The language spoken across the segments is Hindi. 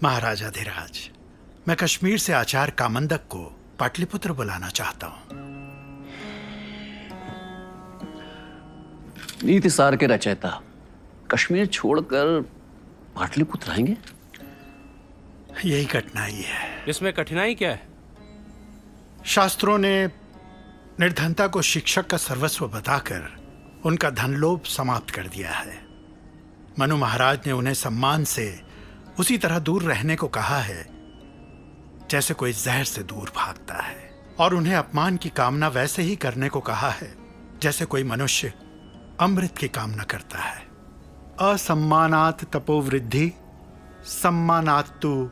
महाराजाधिराज, मैं कश्मीर से आचार्य कामंदक को पाटलिपुत्र बुलाना चाहता हूं। नीति सार के रचयिता कश्मीर छोड़कर पाटलिपुत्र आएंगे? यही कठिनाई है। इसमें कठिनाई क्या है? शास्त्रों ने निर्धनता को शिक्षक का सर्वस्व बताकर उनका धनलोभ समाप्त कर दिया है। मनु महाराज ने उन्हें सम्मान से उसी तरह दूर रहने को कहा है जैसे कोई जहर से दूर भागता है, और उन्हें अपमान की कामना वैसे ही करने को कहा है जैसे कोई मनुष्य अमृत की कामना करता है। असम्मानात् तपोवृद्धि, सम्मानात् तु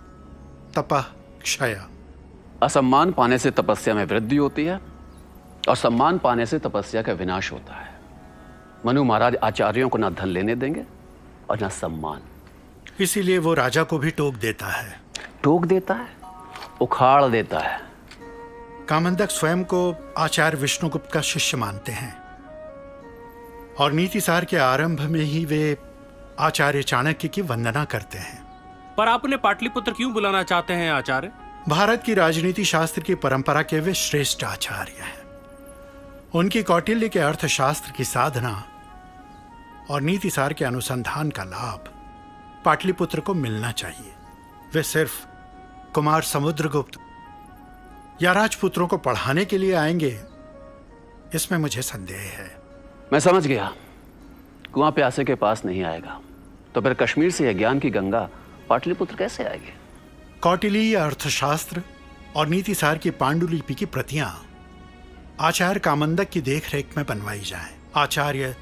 तपः क्षय। असम्मान पाने से तपस्या में वृद्धि होती है और सम्मान पाने से तपस्या का विनाश होता है। मनु महाराज आचार्यों को ना धन लेने देंगे और ना सम्मान। इसीलिए वो राजा को भी टोक देता है। टोक देता है, उखाड़ देता है। कामंदक स्वयं को आचार्य विष्णुगुप्त का शिष्य मानते हैं और नीतिसार के आरंभ में ही वे आचार्य चाणक्य की वंदना करते हैं। पर आप उन्हें पाटलिपुत्र क्यों बुलाना चाहते हैं आचार्य? भारत की राजनीति शास्त्र की परंपरा के वे श्रेष्ठ आचार्य हैं। उनकी कौटिल्य के अर्थशास्त्र की साधना और नीतिसार के अनुसंधान का लाभ पाटलिपुत्र को मिलना चाहिए। वे सिर्फ कुमार समुद्रगुप्त या राजपुत्रों को पढ़ाने के लिए आएंगे, इसमें मुझे संदेह है। मैं समझ गया, कुआं प्यासे के पास नहीं आएगा, तो फिर कश्मीर से यह ज्ञान की गंगा पाटलिपुत्र कैसे आएगी? कौटिल्य अर्थशास्त्र और नीतिसार की पांडुलिपि की प्रतियां आचार्य कामंदक की देखरेख में बनवाई जाएं। आचार्य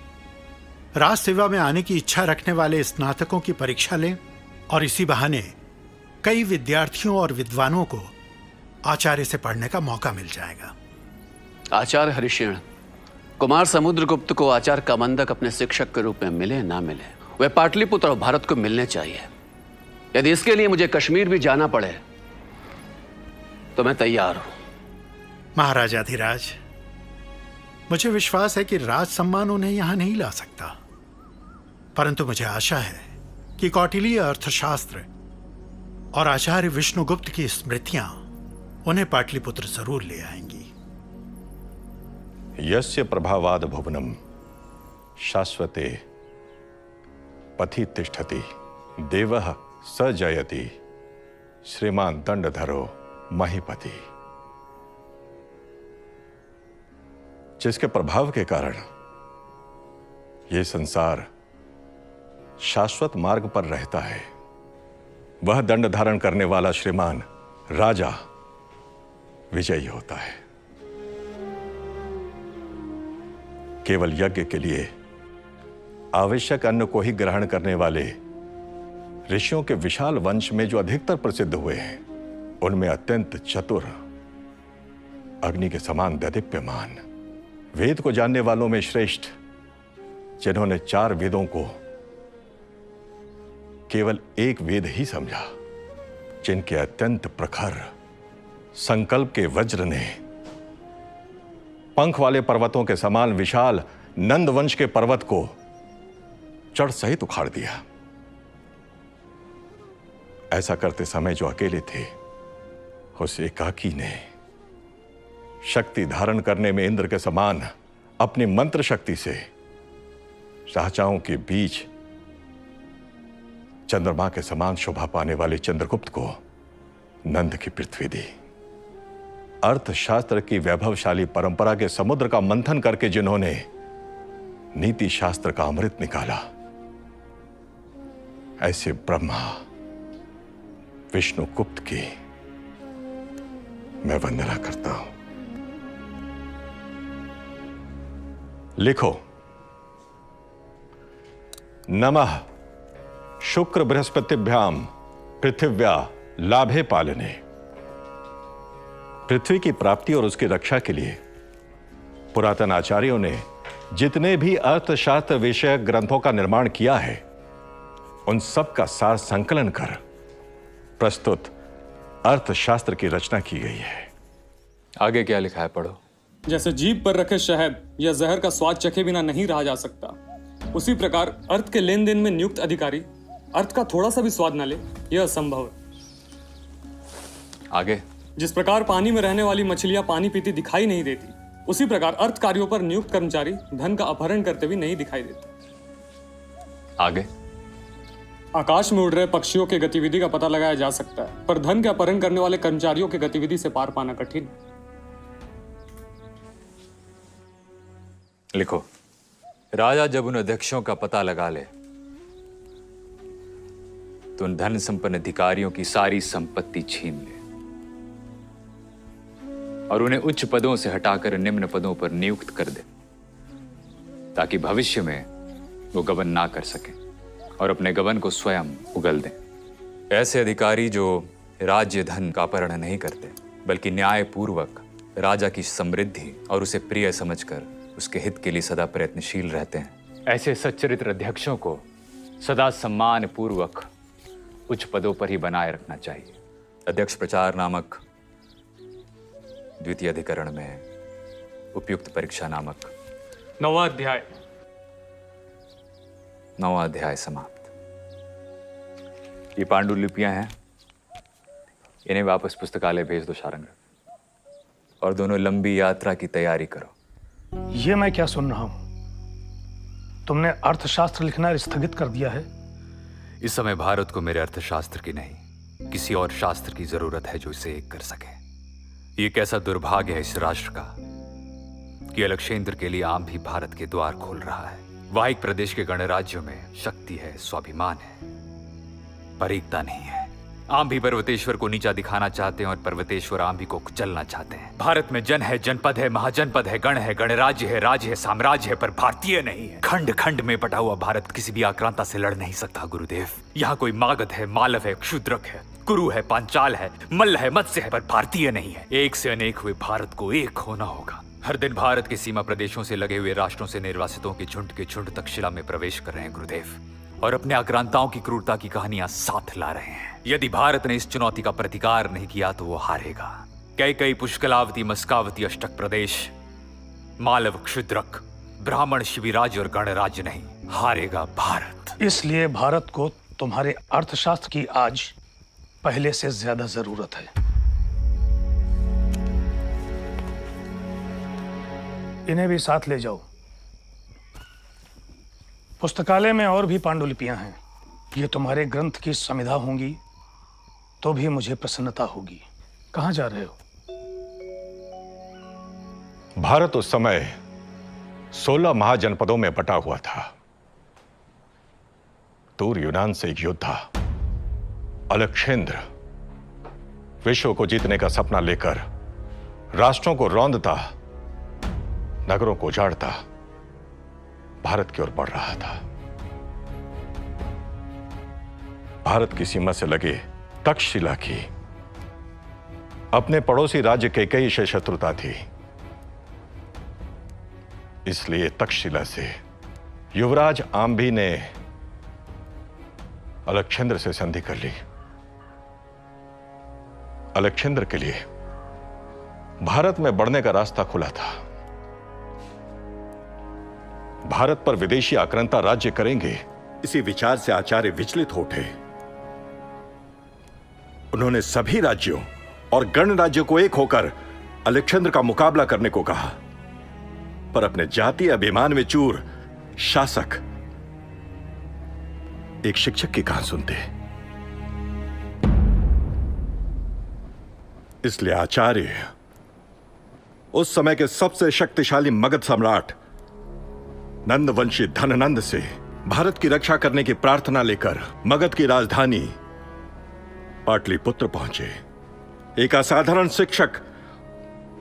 राज सेवा में आने की इच्छा रखने वाले स्नातकों की परीक्षा लें और इसी बहाने कई विद्यार्थियों और विद्वानों को आचार्य से पढ़ने का मौका मिल जाएगा। आचार्य हरिशेन, कुमार समुद्रगुप्त को आचार्य कामंदक अपने शिक्षक के रूप में मिले ना मिले, वे पाटलिपुत्र और भारत को मिलने चाहिए। यदि इसके लिए मुझे कश्मीर भी जाना पड़े तो मैं तैयार हूं। महाराजाधिराज, मुझे विश्वास है कि राज सम्मान उन्हें यहां नहीं ला सकता, परंतु मुझे आशा है कि कौटिल्य अर्थशास्त्र और आचार्य विष्णुगुप्त की स्मृतियां उन्हें पाटलिपुत्र जरूर ले आएंगी। यस्य प्रभावाद भुवनम शाश्वते पथि तिष्ठति देवः स जयति श्रीमान दंडधरो महीपति। जिसके प्रभाव के कारण यह संसार शाश्वत मार्ग पर रहता है, वह दंड धारण करने वाला श्रीमान राजा विजयी होता है। केवल यज्ञ के लिए आवश्यक अन्न को ही ग्रहण करने वाले ऋषियों के विशाल वंश में जो अधिकतर प्रसिद्ध हुए हैं, उनमें अत्यंत चतुर, अग्नि के समान दैदीप्यमान, वेद को जानने वालों में श्रेष्ठ, जिन्होंने 4 वेदों को केवल एक वेद ही समझा, जिनके अत्यंत प्रखर संकल्प के वज्र ने पंख वाले पर्वतों के समान विशाल नंद वंश के पर्वत को जड़ सहित उखाड़ दिया। ऐसा करते समय जो अकेले थे, उस एकाकी ने शक्ति धारण करने में इंद्र के समान अपनी मंत्र शक्ति से राजाओं के बीच चंद्रमा के समान शोभा पाने वाले चंद्रगुप्त को नंद की पृथ्वी दी। अर्थशास्त्र की वैभवशाली परंपरा के समुद्र का मंथन करके जिन्होंने नीति शास्त्र का अमृत निकाला, ऐसे ब्रह्मा विष्णुगुप्त की मैं वंदना करता हूं। लिखो, नमः शुक्र बृहस्पतिभ्याम पृथिव्या लाभे पालने। पृथ्वी की प्राप्ति और उसकी रक्षा के लिए पुरातन आचार्यों ने जितने भी अर्थशास्त्र विषयक ग्रंथों का निर्माण किया है, उन सब का सार संकलन कर प्रस्तुत अर्थशास्त्र की रचना की गई है। आगे क्या लिखा है, पढ़ो। जैसे जीभ पर रखे शहद या जहर का स्वाद चखे बिना नहीं रहा जा सकता, उसी प्रकार अर्थ के लेन देन में नियुक्त अधिकारी अर्थ का थोड़ा सा भी स्वाद न ले, यह असंभव है। आगे। जिस प्रकार पानी में रहने वाली मछलियां पानी पीती दिखाई नहीं देती, उसी प्रकार अर्थ कार्यों पर नियुक्त कर्मचारी धन का अपहरण करते हुए नहीं दिखाई देते। आगे। आकाश में उड़ रहे पक्षियों के गतिविधि का पता लगाया जा सकता है, पर धन के अपहरण करने वाले कर्मचारियों की गतिविधि से पार पाना कठिन। लिखो, राजा जब उन अध्यक्षों का पता लगा ले तो उन धन संपन्न अधिकारियों की सारी संपत्ति छीन ले और उन्हें उच्च पदों से हटाकर निम्न पदों पर नियुक्त कर दे, ताकि भविष्य में वो गबन ना कर सके और अपने गबन को स्वयं उगल दें। ऐसे अधिकारी जो राज्य धन का अपहरण नहीं करते, बल्कि न्यायपूर्वक राजा की समृद्धि और उसे प्रिय समझकर उसके हित के लिए सदा प्रयत्नशील रहते हैं, ऐसे सच्चरित्र अध्यक्षों को सदा सम्मान पूर्वक उच्च पदों पर ही बनाए रखना चाहिए। अध्यक्ष प्रचार नामक द्वितीय अधिकरण में उपयुक्त परीक्षा नामक 9वां अध्याय। 9वां अध्याय समाप्त। ये पांडुलिपियां हैं, इन्हें वापस पुस्तकालय भेज दो शारंग, और दोनों लंबी यात्रा की तैयारी करो। ये मैं क्या सुन रहा हूं? तुमने अर्थशास्त्र लिखना स्थगित कर दिया है? इस समय भारत को मेरे अर्थशास्त्र की नहीं, किसी और शास्त्र की जरूरत है जो इसे एक कर सके। ये कैसा दुर्भाग्य है इस राष्ट्र का कि अलक्षेंद्र के लिए आम भी भारत के द्वार खोल रहा है। वाहिक प्रदेश के गणराज्यों में शक्ति है, स्वाभिमान है, पर एकता नहीं है। आम भी पर्वतेश्वर को नीचा दिखाना चाहते हैं और पर्वतेश्वर आम भी को कुचलना चाहते हैं। भारत में जन है, जनपद है, महाजनपद है, गणराज्य है, राज्य है, साम्राज्य है, पर भारतीय नहीं है। खंड खंड में बटा हुआ भारत किसी भी आक्रांता से लड़ नहीं सकता गुरुदेव। यहाँ कोई मागध है, मालव है, क्षुद्रक है, कुरु है, पांचाल है, मल्ल है, मत्स्य है, पर भारतीय नहीं है। एक से अनेक हुए भारत को एक होना होगा। हर दिन भारत के सीमा प्रदेशों से लगे हुए राष्ट्रों से निर्वासितों के झुंड तक्षशिला में प्रवेश कर रहे हैं गुरुदेव, और अपने आक्रांताओं की क्रूरता की कहानियां साथ ला रहे हैं। यदि भारत ने इस चुनौती का प्रतिकार नहीं किया तो वो हारेगा। कई पुष्कलावती, मस्कावती, अष्टक प्रदेश, मालव, क्षुद्रक, ब्राह्मण, शिविराज और गणराज्य नहीं, हारेगा भारत। इसलिए भारत को तुम्हारे अर्थशास्त्र की आज पहले से ज्यादा जरूरत है। इन्हें भी साथ ले जाओ। पुस्तकालय में और भी पांडुलिपियां हैं। ये तुम्हारे ग्रंथ की समिधा होंगी तो भी मुझे प्रसन्नता होगी। कहां जा रहे हो? भारत उस समय 16 महाजनपदों में बटा हुआ था। दूर यूनान से एक योद्धा अलक्षेंद्र विश्व को जीतने का सपना लेकर राष्ट्रों को रौंदता, नगरों को उजाड़ता भारत की ओर बढ़ रहा था। भारत की सीमा से लगे तक्षशिला की अपने पड़ोसी राज्य कैकेयी से शत्रुता थी, इसलिए तक्षशिला से युवराज आम्भी ने अलक्षेंद्र से संधि कर ली। अलक्षेंद्र के लिए भारत में बढ़ने का रास्ता खुला था। भारत पर विदेशी आक्रांता राज्य करेंगे, इसी विचार से आचार्य विचलित हो उठे। उन्होंने सभी राज्यों और गणराज्यों को एक होकर अलेक्जेंडर का मुकाबला करने को कहा, पर अपने जातीय अभिमान में चूर शासक एक शिक्षक की कहां सुनते। इसलिए आचार्य उस समय के सबसे शक्तिशाली मगध सम्राट नंदवंशी धननंद से भारत की रक्षा करने की प्रार्थना लेकर मगध की राजधानी पाटलिपुत्र पहुंचे। एक असाधारण शिक्षक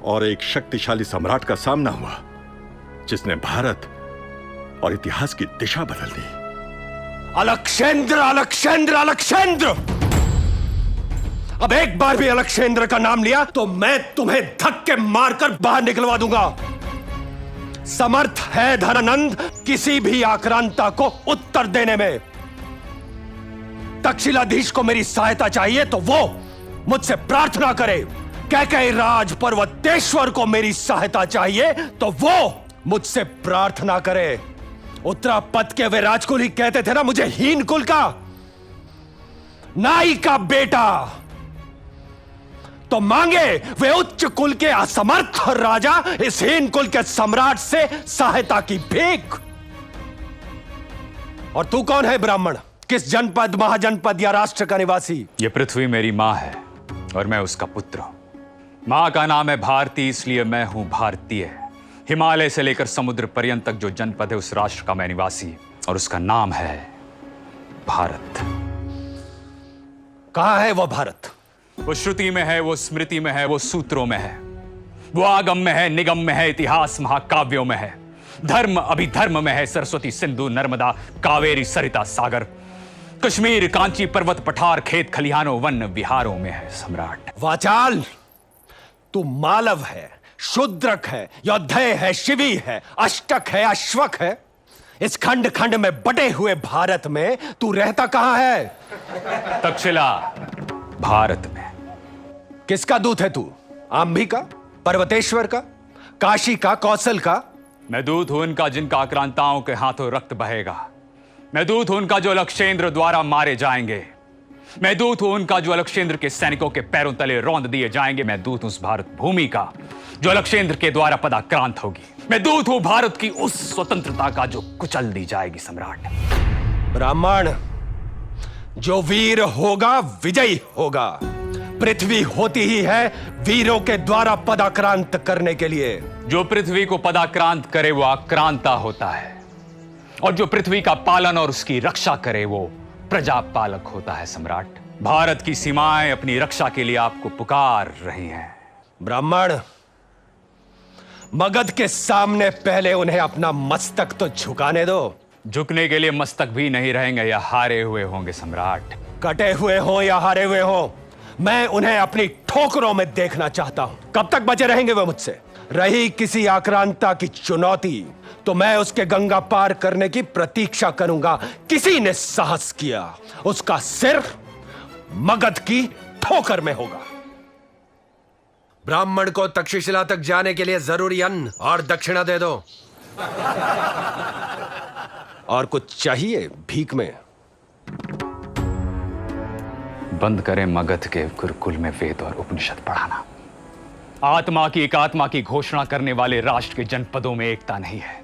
और एक शक्तिशाली सम्राट का सामना हुआ, जिसने भारत और इतिहास की दिशा बदल दी। Alexander, Alexander, Alexander! अब एक बार भी अलेक्जेंडर का नाम लिया तो मैं तुम्हें धक्के मारकर बाहर निकलवा दूंगा। समर्थ है धननंद किसी भी आक्रांता को उत्तर देने में। तक्षशिलाधीश को मेरी सहायता चाहिए तो वो मुझसे प्रार्थना करे। कैकेयी राज पर्वतेश्वर को मेरी सहायता चाहिए तो वो मुझसे प्रार्थना करे। उत्तरापद के वे राजकुल ही कहते थे ना मुझे हीन कुल का, नाई का बेटा, तो मांगे वे उच्च कुल के असमर्थ राजा इस हीन कुल के सम्राट से सहायता की भीख। और तू कौन है ब्राह्मण? किस जनपद, महाजनपद या राष्ट्र का निवासी? यह पृथ्वी मेरी मां है और मैं उसका पुत्र हूं। मां का नाम है भारती, इसलिए मैं हूं भारतीय। हिमालय से लेकर समुद्र पर्यंत तक जो जनपद है उस राष्ट्र का मैं निवासी, और उसका नाम है भारत। कहां है वो भारत? वो श्रुति में है, वो स्मृति में है, वो सूत्रों में है, वो आगम में है, निगम में है, इतिहास महाकाव्यों में है, धर्म अभिधर्म में है, सरस्वती सिंधु नर्मदा कावेरी सरिता सागर, कश्मीर कांची पर्वत पठार खेत खलिहानों वन विहारों में है सम्राट। वाचाल, तू मालव है, शूद्रक है, योद्धेय है, शिवी है, अष्टक है, अश्वक है। इस खंड खंड में बटे हुए भारत में तू रहता कहां है? तक्षशिला भारत में। किसका दूत है तू? आंभी का, पर्वतेश्वर का, काशी का, कौशल का? मैं दूत हूं उनका जिनका आक्रांताओं के हाथों रक्त बहेगा। मैं दूत हूं उनका जो अलेक्जेंडर द्वारा मारे जाएंगे। मैं दूत हूं उनका जो अलेक्जेंडर के सैनिकों के पैरों तले रौंद दिए जाएंगे। मैं दूत हूं उस भारत भूमि का जो अलेक्जेंडर के द्वारा पदाक्रांत होगी। मैं दूत हूं भारत की उस स्वतंत्रता का जो कुचल दी जाएगी सम्राट। ब्राह्मण, जो वीर होगा विजयी होगा। पृथ्वी होती ही है वीरों के द्वारा पदाक्रांत करने के लिए। जो पृथ्वी को पदाक्रांत करे वो आक्रांता होता है, और जो पृथ्वी का पालन और उसकी रक्षा करे वो प्रजा पालक होता है सम्राट। भारत की सीमाएं अपनी रक्षा के लिए आपको पुकार रही हैं। ब्राह्मण, मगध के सामने पहले उन्हें अपना मस्तक तो झुकाने दो। झुकने के लिए मस्तक भी नहीं रहेंगे या हारे हुए होंगे सम्राट। कटे हुए हो या हारे हुए हो, मैं उन्हें अपनी ठोकरों में देखना चाहता हूं। कब तक बचे रहेंगे वे मुझसे? रही किसी आक्रांता की चुनौती तो मैं उसके गंगा पार करने की प्रतीक्षा करूंगा। किसी ने साहस किया, उसका सिर मगध की ठोकर में होगा। ब्राह्मण को तक्षशिला तक जाने के लिए जरूरी अन्न और दक्षिणा दे दो। और कुछ चाहिए भीख में? बंद करें मगध के गुरुकुल में वेद और उपनिषद पढ़ाना। आत्मा की एकात्मा की घोषणा करने वाले राष्ट्र के जनपदों में एकता नहीं है।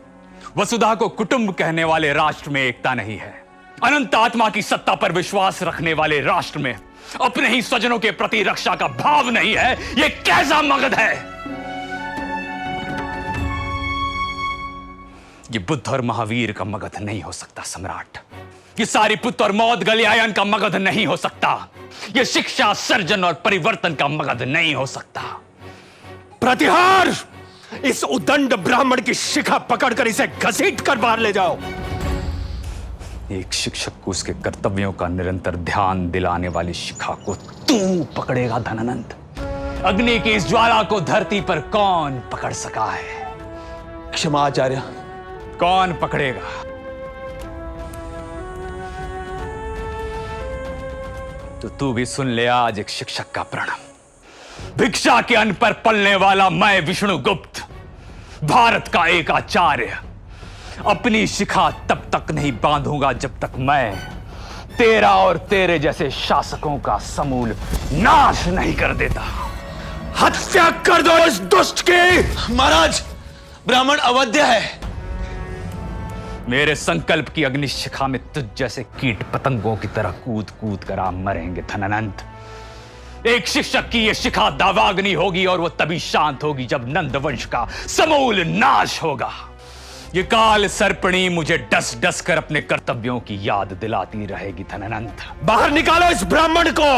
वसुधा को कुटुंब कहने वाले राष्ट्र में एकता नहीं है। अनंत आत्मा की सत्ता पर विश्वास रखने वाले राष्ट्र में अपने ही स्वजनों के प्रति रक्षा का भाव नहीं है। यह कैसा मगध है? ये बुद्ध और महावीर का मगध नहीं हो सकता सम्राट। ये सारीपुत्र और मौत गलियायन का मगध नहीं हो सकता। ये शिक्षा सर्जन और परिवर्तन का मगध नहीं हो सकता। प्रतिहार! इस उदंड ब्राह्मण की शिखा पकड़कर इसे घसीट कर बाहर ले जाओ। एक शिक्षक को उसके कर्तव्यों का निरंतर ध्यान दिलाने वाली शिखा को तू पकड़ेगा धननंद? अग्नि की इस ज्वाला को धरती पर कौन पकड़ सका है? क्षमा आचार्य। कौन पकड़ेगा? तो तू भी सुन ले आज एक शिक्षक का प्रण। भिक्षा के अन्न पर पलने वाला मैं विष्णुगुप्त, भारत का एक आचार्य, अपनी शिखा तब तक नहीं बांधूंगा जब तक मैं तेरा और तेरे जैसे शासकों का समूल नाश नहीं कर देता। हत्या कर दो इस दुष्ट की। महाराज, ब्राह्मण अवध्य है। मेरे संकल्प की अग्निशिखा में तुझ जैसे कीट पतंगों की तरह कूद कूद कर आप मरेंगे धनानंद। एक शिक्षक की यह शिखा दावाग्नि होगी और वो तभी शांत होगी जब नंद वंश का समूल नाश होगा। ये काल सर्पणी मुझे डस डस कर अपने कर्तव्यों की याद दिलाती रहेगी धनानंद। बाहर निकालो इस ब्राह्मण को।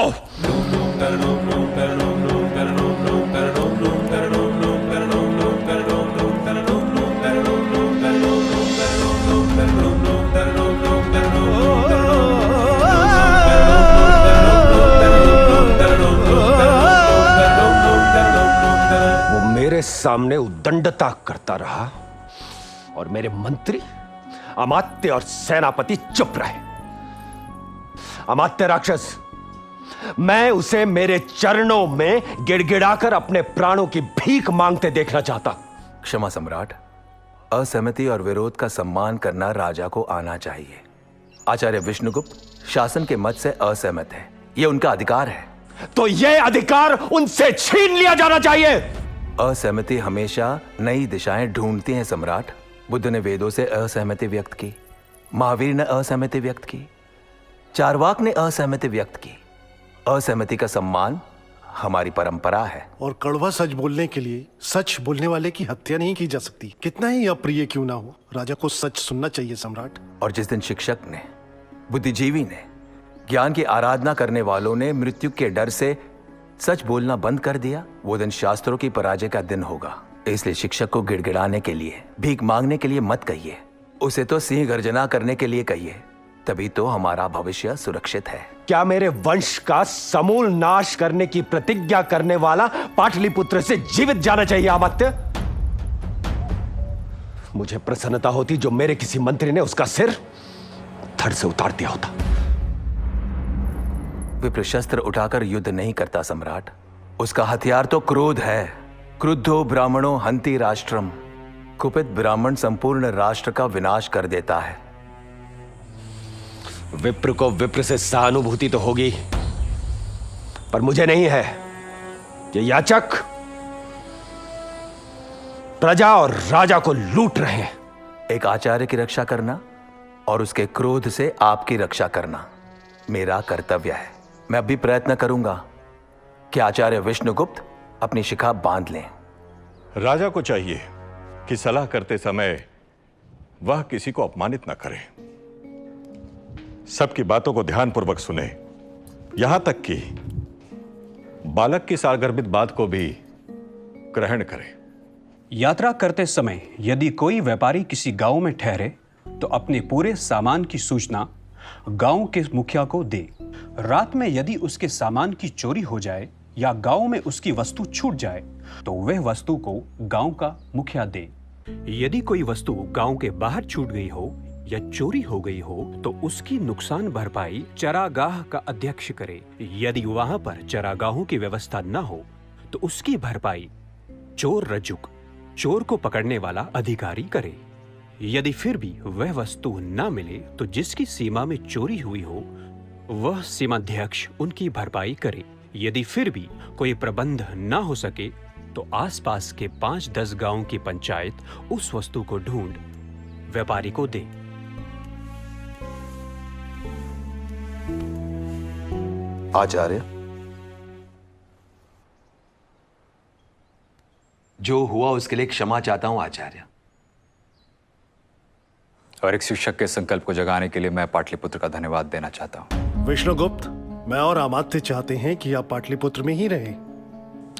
मेरे सामने उद्दंडता करता रहा और मेरे मंत्री, अमात्य और सेनापति चुप रहे। अमात्य राक्षस, मैं उसे मेरे चरणों में गिड़गिड़ाकर अपने प्राणों की भीख मांगते देखना चाहता। क्षमा सम्राट, असहमति और विरोध का सम्मान करना राजा को आना चाहिए। आचार्य विष्णुगुप्त शासन के मत से असहमत है, यह उनका अधिकार है। तो यह अधिकार उनसे छीन लिया जाना चाहिए। असहमति हमेशा नई दिशाएं ढूंढती हैं सम्राट। बुद्ध ने वेदों से असहमति व्यक्त की, महावीर ने असहमति व्यक्त की, चारवाक ने असहमति व्यक्त की। असहमति का सम्मान हमारी परंपरा है। और कड़वा सच बोलने के लिए सच बोलने वाले की हत्या नहीं की जा सकती, कितना ही अप्रिय क्यों ना हो। राजा को सच सुनना चाहिए सम्राट। और जिस दिन शिक्षक ने, बुद्धिजीवी ने, ज्ञान की आराधना करने वालों ने मृत्यु के डर से सच बोलना बंद कर दिया, वो दिन शास्त्रों की पराजय का दिन होगा। इसलिए शिक्षक को गिड़गिड़ाने के लिए, भीख मांगने के लिए मत कहिए, उसे तो सिंह गर्जना करने के लिए कहिए, तभी तो हमारा भविष्य सुरक्षित है। क्या मेरे वंश का समूल नाश करने की प्रतिज्ञा करने वाला पाटलिपुत्र से जीवित जाना चाहिए अमात्य? मुझे प्रसन्नता होती जो मेरे किसी मंत्री ने उसका सिर धड़ से उतार दिया होता। विप्र शस्त्र उठाकर युद्ध नहीं करता सम्राट, उसका हथियार तो क्रोध है। क्रुद्धो ब्राह्मणों हंति राष्ट्रम। कुपित ब्राह्मण संपूर्ण राष्ट्र का विनाश कर देता है। विप्र को विप्र से सहानुभूति तो होगी, पर मुझे नहीं है। ये याचक प्रजा और राजा को लूट रहे हैं। एक आचार्य की रक्षा करना और उसके क्रोध से आपकी रक्षा करना मेरा कर्तव्य है। मैं अब भी प्रयत्न करूंगा कि आचार्य विष्णुगुप्त अपनी शिखा बांध लें। राजा को चाहिए कि सलाह करते समय वह किसी को अपमानित न करे, सबकी बातों को ध्यानपूर्वक सुने, यहां तक कि बालक की सारगर्भित बात को भी ग्रहण करे। यात्रा करते समय यदि कोई व्यापारी किसी गांव में ठहरे तो अपने पूरे सामान की सूचना गांव के मुखिया को दे। रात में यदि उसके सामान की चोरी हो जाए या गांव में उसकी वस्तु छूट जाए तो वह वस्तु को गांव का मुखिया दे। यदि कोई वस्तु गांव के बाहर छूट गई हो या चोरी हो गई हो तो उसकी नुकसान भरपाई चरागाह का अध्यक्ष करे। यदि वहां पर चरागाहों की व्यवस्था न हो तो उसकी भरपाई चोर रज्जुक, चोर को पकड़ने वाला अधिकारी करे। यदि फिर भी वह वस्तु न मिले तो जिसकी सीमा में चोरी हुई हो वह सीमाध्यक्ष उनकी भरपाई करे। यदि फिर भी कोई प्रबंध न हो सके तो आसपास के 5-10 गांवों की पंचायत उस वस्तु को ढूंढ व्यापारी को दे। आचार्य, जो हुआ उसके लिए क्षमा चाहता हूं आचार्य। और एक शिक्षक के संकल्प को जगाने के लिए मैं पाटलिपुत्र का धन्यवाद देना चाहता हूं। विष्णुगुप्त, मैं और अमात्य चाहते हैं कि आप पाटलिपुत्र में ही रहें।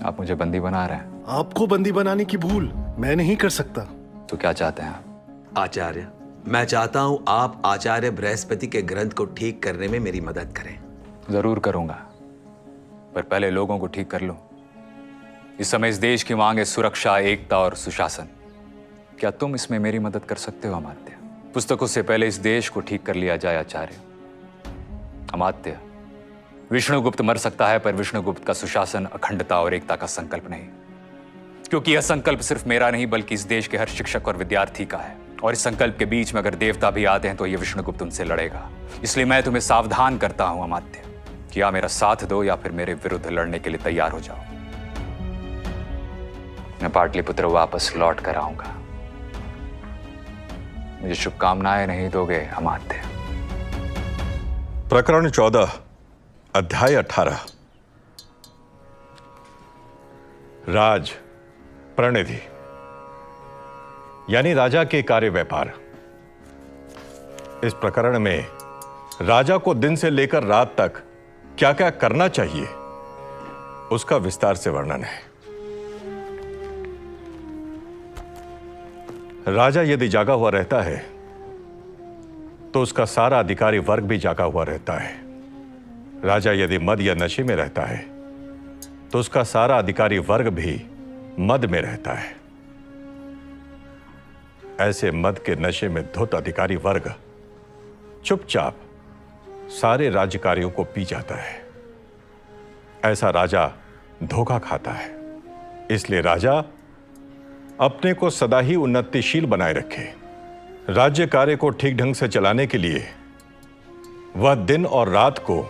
आप मुझे बंदी बना रहे हैं। आपको बंदी बनाने की भूल मैं नहीं कर सकता। तो क्या चाहते हैं आप? आचार्य, मैं चाहता हूं आप आचार्य बृहस्पति के ग्रंथ को ठीक करने में मेरी मदद करें। जरूर करूंगा, पर पहले लोगों को ठीक कर लो। इस समय इस देश की मांग है सुरक्षा, एकता और सुशासन। क्या तुम इसमें मेरी मदद कर सकते हो अमात्य? पुस्तकों से पहले इस देश को ठीक कर लिया जाए आचार्य। अमात्य, विष्णुगुप्त मर सकता है पर विष्णुगुप्त का सुशासन, अखंडता और एकता का संकल्प नहीं, क्योंकि यह संकल्प सिर्फ मेरा नहीं बल्कि इस देश के हर शिक्षक और विद्यार्थी का है। और इस संकल्प के बीच में अगर देवता भी आते हैं तो ये विष्णुगुप्त उनसे लड़ेगा। इसलिए मैं तुम्हें सावधान करता हूं अमात्य, कि या मेरा साथ दो या फिर मेरे विरुद्ध लड़ने के लिए तैयार हो जाओ। मैं पाटलिपुत्र वापस लौट कर आऊंगा। मुझे शुभकामनाएं नहीं दोगे अमात्य? प्रकरण 14 अध्याय 18 राज प्रणिधि यानी राजा के कार्य व्यापार। इस प्रकरण में राजा को दिन से लेकर रात तक क्या क्या करना चाहिए उसका विस्तार से वर्णन है। राजा यदि जागा हुआ रहता है तो उसका सारा अधिकारी वर्ग भी जागा हुआ रहता है। राजा यदि मद या नशे में रहता है तो उसका सारा अधिकारी वर्ग भी मद में रहता है। ऐसे मद के नशे में धुत अधिकारी वर्ग चुपचाप सारे राज्य कार्यों को पी जाता है। ऐसा राजा धोखा खाता है। इसलिए राजा अपने को सदा ही उन्नतिशील बनाए रखे। राज्य कार्य को ठीक ढंग से चलाने के लिए वह दिन और रात को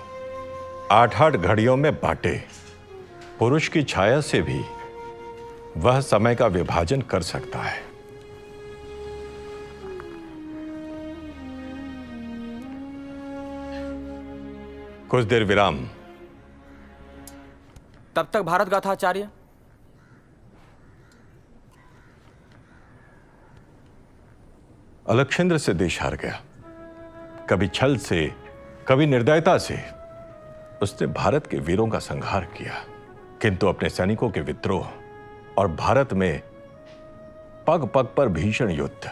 8-8 घड़ियों में बांटे। पुरुष की छाया से भी वह समय का विभाजन कर सकता है। कुछ देर विराम। तब तक भारत गाथा आचार्य। अलक्षेंद्र से देश हार गया। कभी छल से, कभी निर्दयता से उसने भारत के वीरों का संहार किया, किंतु अपने सैनिकों के विद्रोह और भारत में पग पग पर भीषण युद्ध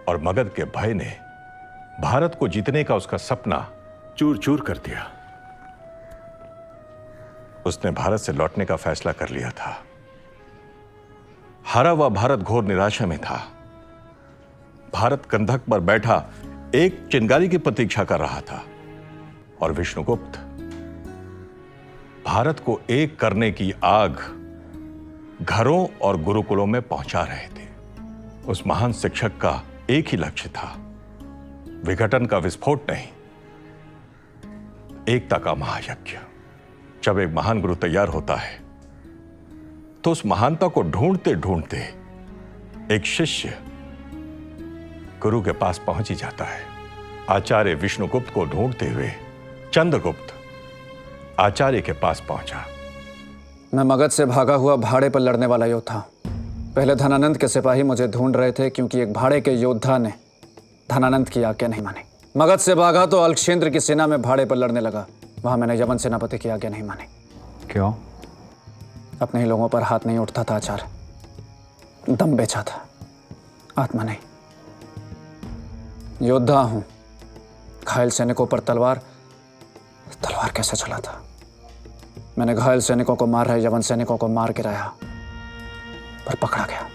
और मगध के भय ने भारत को जीतने का उसका सपना चूर चूर कर दिया। उसने भारत से लौटने का फैसला कर लिया था। हारा हुआ भारत घोर निराशा में था। भारत कंधक पर बैठा एक चिंगारी की प्रतीक्षा कर रहा था और विष्णुगुप्त भारत को एक करने की आग घरों और गुरुकुलों में पहुंचा रहे थे। उस महान शिक्षक का एक ही लक्ष्य था, विघटन का विस्फोट नहीं, एकता का महायज्ञ। जब एक महान गुरु तैयार होता है तो उस महानता को ढूंढते ढूंढते एक शिष्य गुरु के पास पहुंच ही जाता है। आचार्य विष्णुगुप्त को ढूंढते हुए चंद्रगुप्त आचार्य के पास पहुंचा। मैं मगध से भागा हुआ भाड़े पर लड़ने वाला योद्धा। पहले धनानंद के सिपाही मुझे ढूंढ रहे थे क्योंकि एक भाड़े के योद्धा ने धनानंद की आज्ञा नहीं मानी। मगध से भागा तो अलक्षेंद्र की सेना में भाड़े पर लड़ने लगा। वहां मैंने यवन सेनापति की आज्ञा नहीं मानी। क्यों? अपने ही लोगों पर हाथ नहीं उठता था आचार्य। दम बेचा था, आत्मा नहीं। योद्धा हूं। घायल सैनिकों पर तलवार कैसे चला था? मैंने घायल सैनिकों को मार रहे यवन सैनिकों को मार गिराया, पर पकड़ा गया।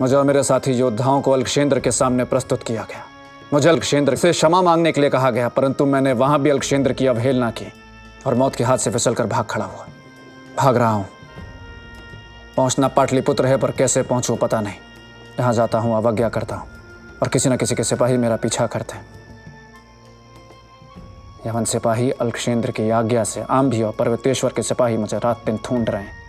मुझे और मेरे साथी योद्धाओं को अलक्षेंद्र के सामने प्रस्तुत किया गया। मुझे अलक्षेंद्र से क्षमा मांगने के लिए कहा गया, परंतु मैंने वहां भी अलक्षेंद्र की अवहेलना की और मौत के हाथ से फिसलकर भाग खड़ा हुआ। भाग रहा हूं। पहुंचना पाटलिपुत्र है, पर कैसे पहुंचूं पता नहीं। जहां जाता हूं अवज्ञा करता हूं और किसी न किसी के सिपाही मेरा पीछा करते हैं। यवन सिपाही अलक्षेंद्र की आज्ञा से आंभी और पर्वतेश्वर के सिपाही मुझे रात दिन ढूंढ रहे हैं।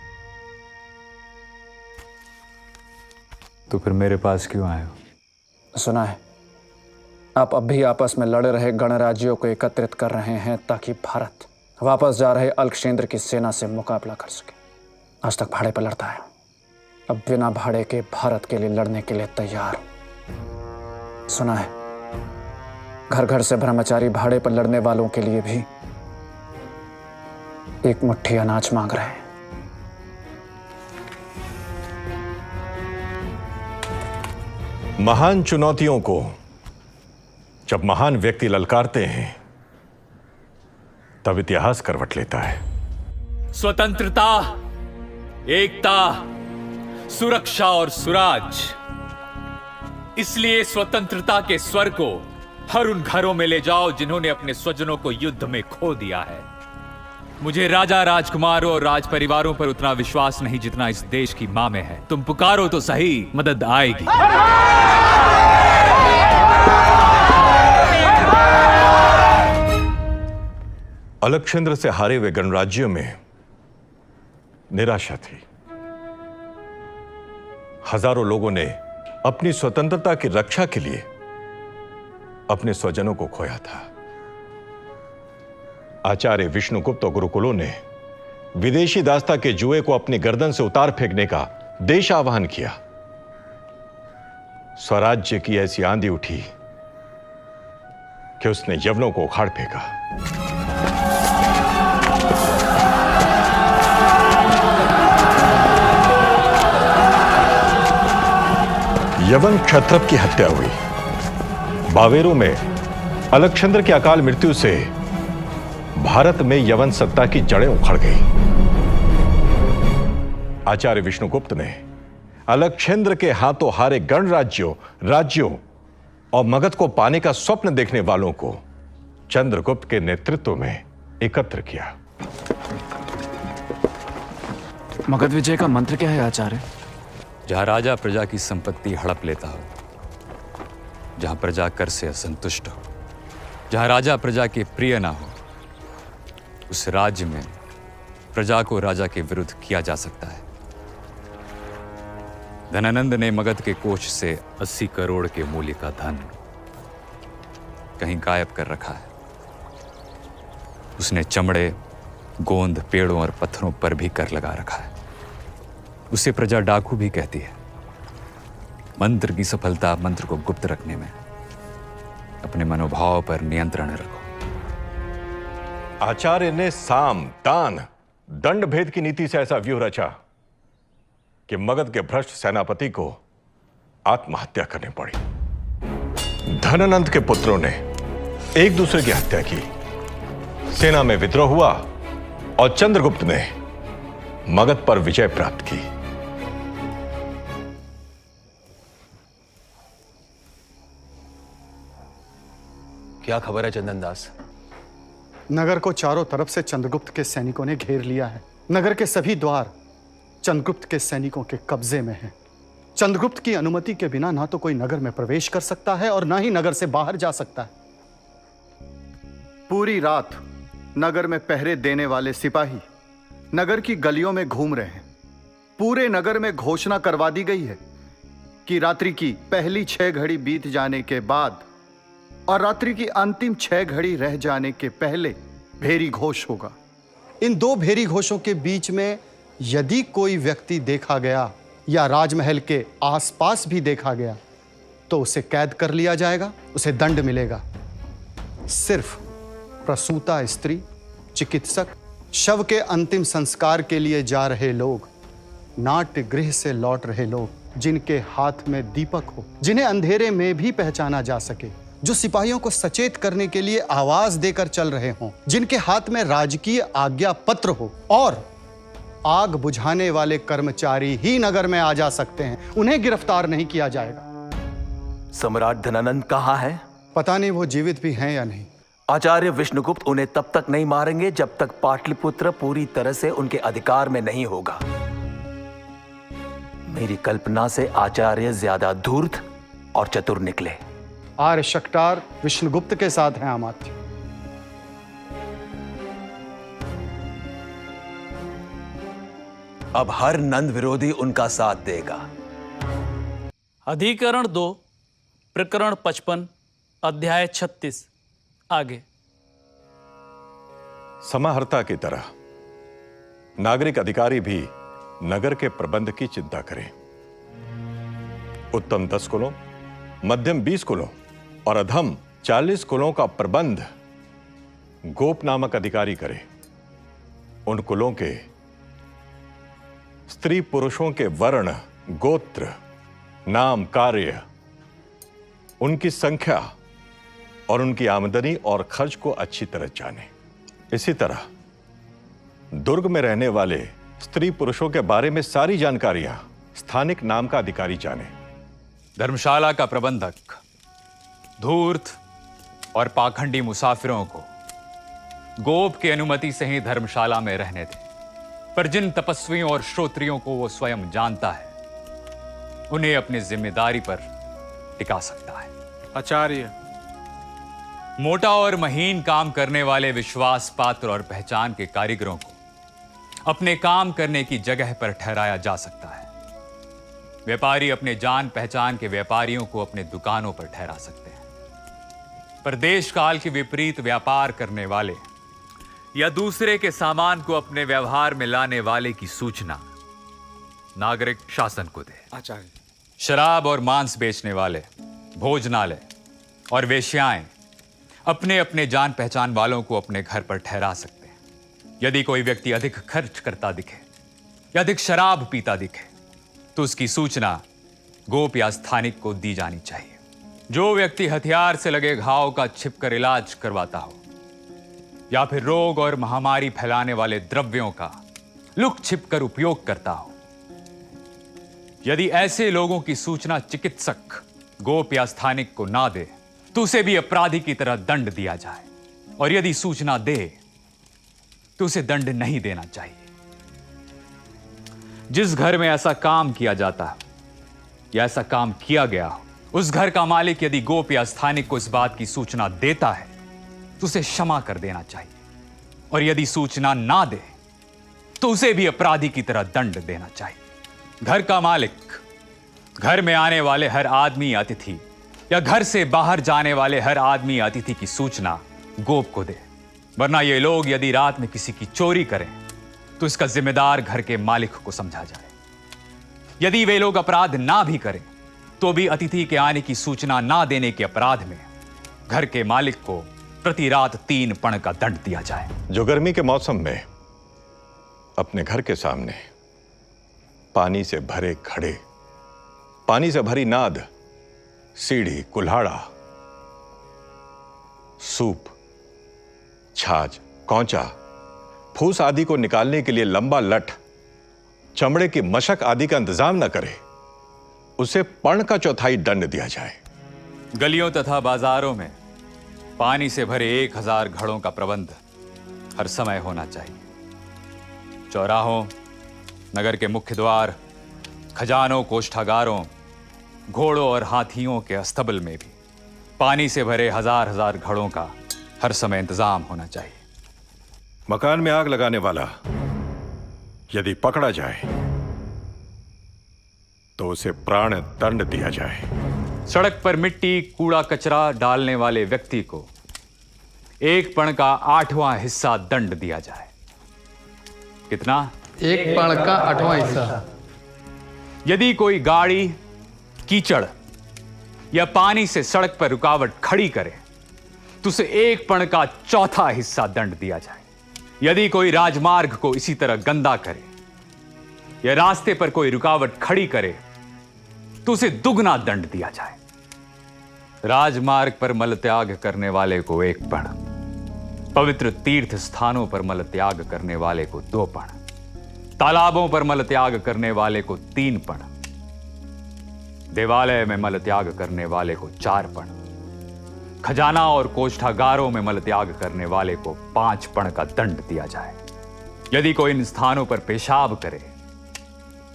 तो फिर मेरे पास क्यों आए हो? सुना है आप अब भी आपस में लड़ रहे गणराज्यों को एकत्रित कर रहे हैं ताकि भारत वापस जा रहे अलक्षेंद्र की सेना से मुकाबला कर सके। आज तक भाड़े पर लड़ता है, अब बिना भाड़े के भारत के लिए लड़ने के लिए तैयार हूं। सुना है घर घर से ब्रह्मचारी भाड़े पर लड़ने वालों के लिए भी एक मुट्ठी अनाज मांग रहे हैं। महान चुनौतियों को जब महान व्यक्ति ललकारते हैं तब इतिहास करवट लेता है। स्वतंत्रता, एकता, सुरक्षा और सुराज। इसलिए स्वतंत्रता के स्वर को हर उन घरों में ले जाओ जिन्होंने अपने स्वजनों को युद्ध में खो दिया है। मुझे राजा, राजकुमारों और राज परिवारों पर उतना विश्वास नहीं जितना इस देश की मां में है। तुम पुकारो तो सही, मदद आएगी। अलक्षेंद्र से हारे हुए गणराज्यों में निराशा थी। हजारों लोगों ने अपनी स्वतंत्रता की रक्षा के लिए अपने स्वजनों को खोया था। आचार्य विष्णुगुप्त और गुरुकुलों ने विदेशी दास्ता के जुए को अपनी गर्दन से उतार फेंकने का देश आह्वान किया। स्वराज्य की ऐसी आंधी उठी कि उसने यवनों को उखाड़ फेंका। यवन क्षत्रप की हत्या हुई। बावेरू में अलक्षेंद्र की अकाल मृत्यु से भारत में यवन सत्ता की जड़ें उखड़ गई। आचार्य विष्णुगुप्त ने अलक्षेंद्र के हाथों हारे गणराज्यों, राज्यों और मगध को पाने का स्वप्न देखने वालों को चंद्रगुप्त के नेतृत्व में एकत्र किया। मगध विजय का मंत्र क्या है आचार्य? जहां राजा प्रजा की संपत्ति हड़प लेता हो, जहां प्रजा कर से असंतुष्ट हो, जहां राजा प्रजा के प्रिय ना हो, उस राज्य में प्रजा को राजा के विरुद्ध किया जा सकता है। धनानंद ने मगध के कोष से 80 करोड़ के मूल्य का धन कहीं गायब कर रखा है। उसने चमड़े, गोंद, पेड़ों और पत्थरों पर भी कर लगा रखा है। उसे प्रजा डाकू भी कहती है। मंत्र की सफलता मंत्र को गुप्त रखने में। अपने मनोभाव पर नियंत्रण रखो। आचार्य ने साम, दान, दंड भेद की नीति से ऐसा व्यूह रचा कि मगध के भ्रष्ट सेनापति को आत्महत्या करनी पड़ी। धनानंद के पुत्रों ने एक दूसरे की हत्या की। सेना में विद्रोह हुआ और चंद्रगुप्त ने मगध पर विजय प्राप्त की। क्या खबर है चंदन दास? नगर को चारों तरफ से चंद्रगुप्त के सैनिकों ने घेर लिया है। नगर के सभी द्वार चंद्रगुप्त के सैनिकों के कब्जे में हैं। चंद्रगुप्त की अनुमति के बिना ना तो कोई नगर में प्रवेश कर सकता है और ना ही नगर से बाहर जा सकता है। पूरी रात नगर में पहरे देने वाले सिपाही नगर की गलियों में घूम रहे हैं। पूरे नगर में घोषणा करवा दी गई है कि रात्रि की पहली 6 घड़ी बीत जाने के बाद और रात्रि की अंतिम 6 घड़ी रह जाने के पहले भेरी घोष होगा। इन 2 भेरी घोषों के बीच में यदि कोई व्यक्ति देखा गया या राजमहल के आसपास भी देखा गया तो उसे कैद कर लिया जाएगा, उसे दंड मिलेगा। सिर्फ प्रसूता स्त्री, चिकित्सक, शव के अंतिम संस्कार के लिए जा रहे लोग, नाट्य गृह से लौट रहे लोग, जिनके हाथ में दीपक हो, जिन्हें अंधेरे में भी पहचाना जा सके, जो सिपाहियों को सचेत करने के लिए आवाज देकर चल रहे हों, जिनके हाथ में राजकीय आज्ञा पत्र हो और आग बुझाने वाले कर्मचारी ही नगर में आ जा सकते हैं, उन्हें गिरफ्तार नहीं किया जाएगा। सम्राट धनानंद कहाँ है? पता नहीं वो जीवित भी हैं या नहीं। आचार्य विष्णुगुप्त उन्हें तब तक नहीं मारेंगे जब तक पाटलिपुत्र पूरी तरह से उनके अधिकार में नहीं होगा। मेरी कल्पना से आचार्य ज्यादा धूर्त और चतुर निकले। आर्य शक्टार विष्णुगुप्त के साथ हैं अमात्य। अब हर नंद विरोधी उनका साथ देगा। अधिकरण 2, प्रकरण 55, अध्याय 36। आगे। समाहर्ता की तरह नागरिक अधिकारी भी नगर के प्रबंध की चिंता करें। उत्तम 10 कुलों, मध्यम 20 कुलों और अधम 40 कुलों का प्रबंध गोप नामक अधिकारी करे। उन कुलों के स्त्री पुरुषों के वर्ण, गोत्र, नाम, कार्य, उनकी संख्या और उनकी आमदनी और खर्च को अच्छी तरह जाने। इसी तरह दुर्ग में रहने वाले स्त्री पुरुषों के बारे में सारी जानकारियां स्थानिक नाम का अधिकारी जाने। धर्मशाला का प्रबंधक धूर्त और पाखंडी मुसाफिरों को गोप की अनुमति से ही धर्मशाला में रहने दे, पर जिन तपस्वियों और श्रोत्रियों को वो स्वयं जानता है उन्हें अपनी जिम्मेदारी पर टिका सकता है। आचार्य, मोटा और महीन काम करने वाले विश्वास पात्र और पहचान के कारीगरों को अपने काम करने की जगह पर ठहराया जा सकता है। व्यापारी अपने जान पहचान के व्यापारियों को अपने दुकानों पर ठहरा सकते हैं। पर देश काल के विपरीत व्यापार करने वाले या दूसरे के सामान को अपने व्यवहार में लाने वाले की सूचना नागरिक शासन को दे। आचार्य, शराब और मांस बेचने वाले, भोजनालय और वेश्याएं अपने अपने जान पहचान वालों को अपने घर पर ठहरा सकते हैं। यदि कोई व्यक्ति अधिक खर्च करता दिखे या अधिक शराब पीता दिखे तो उसकी सूचना गोप या स्थानिक को दी जानी चाहिए। जो व्यक्ति हथियार से लगे घाव का छिपकर इलाज करवाता हो या फिर रोग और महामारी फैलाने वाले द्रव्यों का लुक छिपकर उपयोग करता हो, यदि ऐसे लोगों की सूचना चिकित्सक गोप या स्थानिक को ना दे तो उसे भी अपराधी की तरह दंड दिया जाए, और यदि सूचना दे तो उसे दंड नहीं देना चाहिए। जिस घर में ऐसा काम किया जाता है या ऐसा काम किया गया हो, उस घर का मालिक यदि गोप या स्थानिक को इस बात की सूचना देता है तो उसे क्षमा कर देना चाहिए, और यदि सूचना ना दे तो उसे भी अपराधी की तरह दंड देना चाहिए। घर का मालिक घर में आने वाले हर आदमी या अतिथि या घर से बाहर जाने वाले हर आदमी या अतिथि की सूचना गोप को दे, वरना ये लोग यदि रात में किसी की चोरी करें तो इसका जिम्मेदार घर के मालिक को समझा जाए। यदि वे लोग अपराध ना भी करें तो भी अतिथि के आने की सूचना ना देने के अपराध में घर के मालिक को प्रति रात 3 पण का दंड दिया जाए। जो गर्मी के मौसम में अपने घर के सामने पानी से भरे घड़े, पानी से भरी नाद, सीढ़ी, कुल्हाड़ा, सूप, छाछ, कौंचा, फूस आदि को निकालने के लिए लंबा लठ, चमड़े की मशक आदि का इंतजाम न करे, उसे पण का 1/4 दंड दिया जाए। गलियों तथा बाजारों में पानी से भरे 1000 घड़ों का प्रबंध हर समय होना चाहिए। चौराहों, नगर के मुख्य द्वार, खजानों, कोष्ठागारों, घोड़ों और हाथियों के अस्तबल में भी पानी से भरे 1000 घड़ों का हर समय इंतजाम होना चाहिए। मकान में आग लगाने वाला यदि पकड़ा जाए तो उसे प्राण दंड दिया जाए। सड़क पर मिट्टी, कूड़ा कचरा डालने वाले व्यक्ति को 1 पण का 8वां हिस्सा दंड दिया जाए। कितना? 1 पण का 8वां हिस्सा। यदि कोई गाड़ी कीचड़ या पानी से सड़क पर रुकावट खड़ी करे तो उसे 1 पण का 4था हिस्सा दंड दिया जाए। यदि कोई राजमार्ग को इसी तरह गंदा करे या रास्ते पर कोई रुकावट खड़ी करे तो उसे दुगना दंड दिया जाए। राजमार्ग पर मल त्याग करने वाले को 1 पण, पवित्र तीर्थ स्थानों पर मल त्याग करने वाले को 2 पण, तालाबों पर मल त्याग करने वाले को 3 पण, देवालय में मल त्याग करने वाले को 4 पण, खजाना और कोष्ठागारों में मल त्याग करने वाले को 5 पण का दंड दिया जाए। यदि कोई इन स्थानों पर पेशाब करे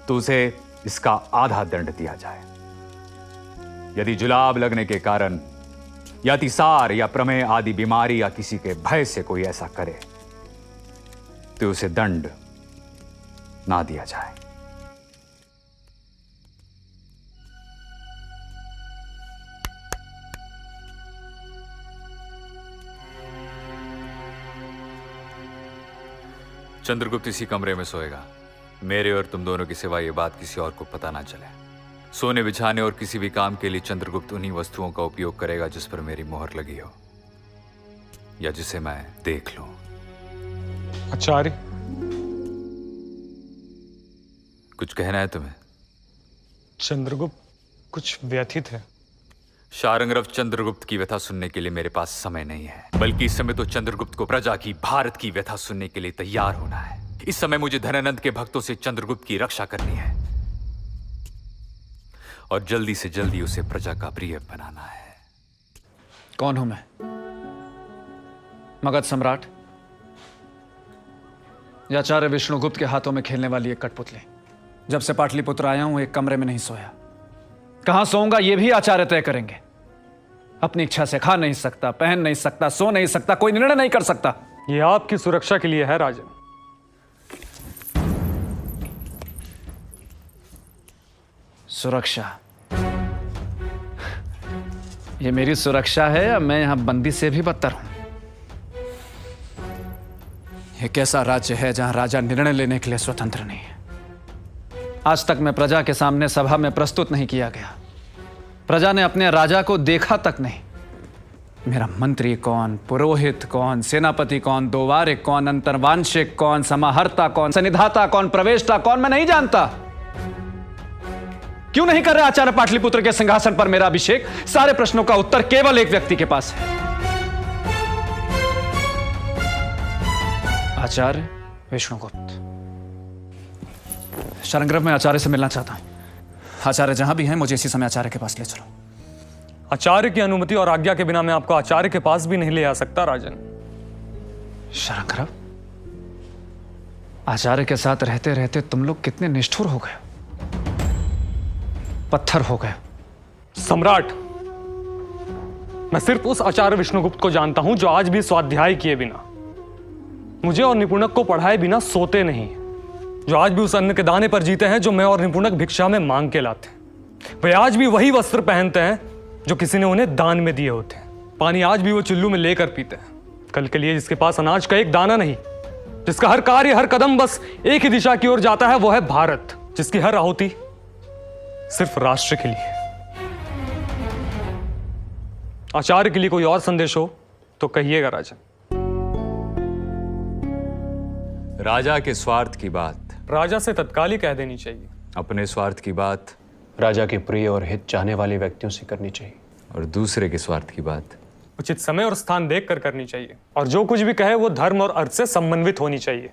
तो उसे इसका आधा दंड दिया जाए। यदि जुलाब लगने के कारण या अतिसार या प्रमेह आदि बीमारी या किसी के भय से कोई ऐसा करे तो उसे दंड ना दिया जाए। चंद्रगुप्त इसी कमरे में सोएगा। मेरे और तुम दोनों की सिवा ये बात किसी और को पता ना चले। सोने बिछाने और किसी भी काम के लिए चंद्रगुप्त उन्हीं वस्तुओं का उपयोग करेगा जिस पर मेरी मोहर लगी हो या जिसे मैं देख लूं। आचार्य, कुछ कहना है तुम्हें? चंद्रगुप्त कुछ व्यथित है। शारंगरव, चंद्रगुप्त की व्यथा सुनने के लिए मेरे पास समय नहीं है, बल्कि इस समय तो चंद्रगुप्त को प्रजा की, भारत की व्यथा सुनने के लिए तैयार होना है। इस समय मुझे धनानंद के भक्तों से चंद्रगुप्त की रक्षा करनी है और जल्दी से जल्दी उसे प्रजा का प्रिय बनाना है। कौन हूं मैं? मगध सम्राट या आचार्य विष्णुगुप्त के हाथों में खेलने वाली एक कठपुतली? जब से पाटलिपुत्र आया हूं एक कमरे में नहीं सोया। कहां सोऊंगा यह भी आचार्य तय करेंगे। अपनी इच्छा से खा नहीं सकता, पहन नहीं सकता, सो नहीं सकता, कोई निर्णय नहीं कर सकता। ये आपकी सुरक्षा के लिए है राजन। सुरक्षा? ये मेरी सुरक्षा है या मैं यहां बंदी से भी बदतर हूं? यह कैसा राज्य है जहां राजा निर्णय लेने के लिए स्वतंत्र नहीं है? आज तक मैं प्रजा के सामने सभा में प्रस्तुत नहीं किया गया। प्रजा ने अपने राजा को देखा तक नहीं। मेरा मंत्री कौन, पुरोहित कौन, सेनापति कौन, दोवारिक कौन, अंतर्वांशिक कौन, समाहर्ता कौन, सन्निधाता कौन, प्रवेष्टा कौन, मैं नहीं जानता। क्यों नहीं कर रहे आचार्य पाटलिपुत्र के सिंहासन पर मेरा अभिषेक? सारे प्रश्नों का उत्तर केवल एक व्यक्ति के पास है, आचार्य विष्णुगुप्त। शरणग्रह में आचार्य से मिलना चाहता हूं। आचार्य जहां भी हैं, मुझे इसी समय आचार्य के पास ले चलो। आचार्य की अनुमति और आज्ञा के बिना मैं आपको आचार्य के पास भी नहीं ले आ सकता राजन। शरणग्रह? आचार्य के साथ रहते रहते तुम लोग कितने निष्ठुर हो गए, पत्थर हो गए। सम्राट, मैं सिर्फ उस आचार्य विष्णुगुप्त को जानता हूं जो आज भी स्वाध्याय किए बिना, मुझे और निपुणक को पढ़ाए बिना सोते नहीं, जो आज भी उस अन्न के दाने पर जीते हैं जो मैं और निपुणक भिक्षा में मांग के लाते हैं। वे आज भी वही वस्त्र पहनते हैं जो किसी ने उन्हें दान में दिए होते हैं। पानी आज भी वो चुल्लू में लेकर पीते हैं। कल के लिए जिसके पास अनाज का एक दाना नहीं, जिसका हर कार्य हर कदम बस एक ही दिशा की ओर जाता है, वो है भारत, जिसकी हर आहुति सिर्फ राष्ट्र के लिए। आचार्य के लिए कोई और संदेश हो तो कहिएगा राजन। राजा के स्वार्थ की बात राजा से तत्काल ही कह देनी चाहिए। अपने स्वार्थ की बात राजा के प्रिय और हित चाहने वाले व्यक्तियों से करनी चाहिए। और दूसरे के स्वार्थ की बात उचित समय और स्थान देखकर करनी चाहिए। और जो कुछ भी कहे वो धर्म और अर्थ से समन्वित होनी चाहिए।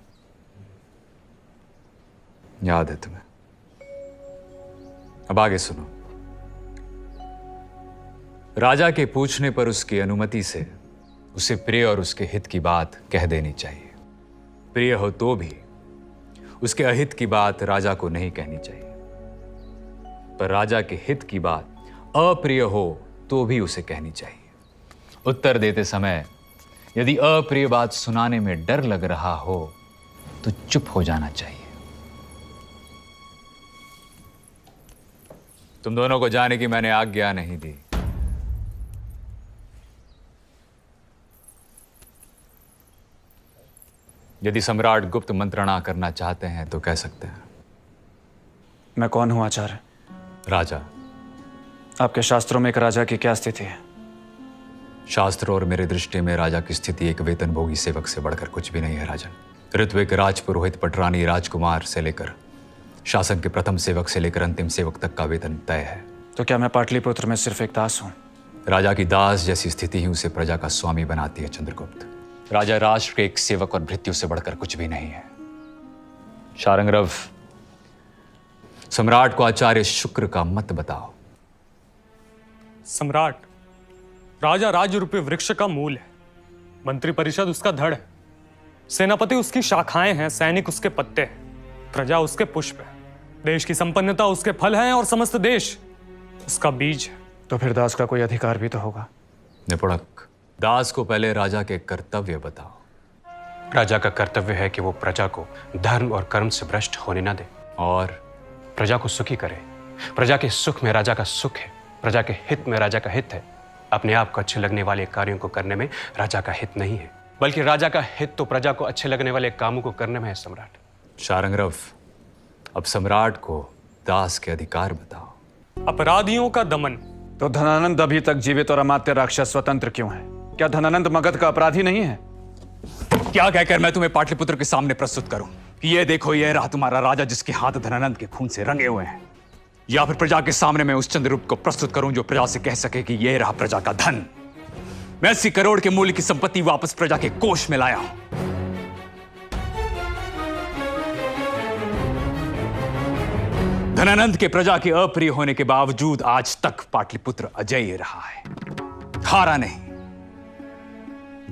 याद है तुम्हें? अब आगे सुनो। राजा के पूछने पर उसकी अनुमति से उसे प्रिय और उसके हित की बात कह देनी चाहिए। प्रिय हो तो भी उसके अहित की बात राजा को नहीं कहनी चाहिए, पर राजा के हित की बात अप्रिय हो तो भी उसे कहनी चाहिए। उत्तर देते समय यदि अप्रिय बात सुनाने में डर लग रहा हो तो चुप हो जाना चाहिए। तुम दोनों को जाने की मैंने आज्ञा नहीं दी। यदि सम्राट गुप्त मंत्रणा करना चाहते हैं तो कह सकते हैं। मैं कौन हूं आचार्य? राजा। आपके शास्त्रों में एक राजा की क्या स्थिति है? शास्त्र और मेरे दृष्टि में राजा की स्थिति एक वेतनभोगी सेवक से बढ़कर कुछ भी नहीं है राजन। ऋत्विक राजपुरोहित पटरानी राजकुमार से लेकर शासन के प्रथम सेवक से लेकर अंतिम सेवक तक का वेतन तय है। तो क्या मैं पाटलिपुत्र में सिर्फ एक दास हूं? राजा की दास जैसी स्थिति ही उसे प्रजा का स्वामी बनाती है चंद्रगुप्त। राजा राष्ट्र के एक सेवक और भृत्य से बढ़कर कुछ भी नहीं है। शारंग्रव, सम्राट को आचार्य शुक्र का मत बताओ। सम्राट, राजा राज्य रूपी वृक्ष का मूल है, मंत्री परिषद उसका धड़ है, सेनापति उसकी शाखाएं हैं, सैनिक उसके पत्ते हैं, प्रजा उसके पुष्प है, देश की संपन्नता उसके फल हैं और समस्त देश उसका बीज है। तो फिर दास का कोई अधिकार भी तो होगा। निपुणक, दास को पहले राजा के कर्तव्य बताओ। राजा का कर्तव्य है कि वो प्रजा को धर्म और कर्म से भ्रष्ट होने ना दे और प्रजा को सुखी करे। प्रजा के सुख में राजा का सुख है, प्रजा के हित में राजा का हित है। अपने आप को अच्छे लगने वाले कार्यों को करने में राजा का हित नहीं है, बल्कि राजा का हित तो प्रजा को अच्छे लगने वाले कामों को करने में है। सम्राट शारंग्रव, अब सम्राट को दास के अधिकार बताओ। अपराधियों का दमन। तो धनानंद अभी तक जीवित और अमात्य राक्षस स्वतंत्र क्यों है? क्या धनानंद मगध का अपराधी नहीं है? क्या कहकर मैं तुम्हें पाटलिपुत्र के सामने प्रस्तुत करूं कि ये देखो, ये रहा तुम्हारा राजा जिसके हाथ धनानंद के खून से रंगे हुए हैं? या फिर प्रजा के सामने मैं उस चंद्रगुप्त को प्रस्तुत करूं जो प्रजा से कह सके कि ये रहा प्रजा का धन, मैं 80 करोड़ के मूल्य की संपत्ति वापस प्रजा के कोष में लाया हूं। धनानंद के प्रजा के अप्रिय होने के बावजूद आज तक पाटलिपुत्र अजय रहा है, हारा नहीं,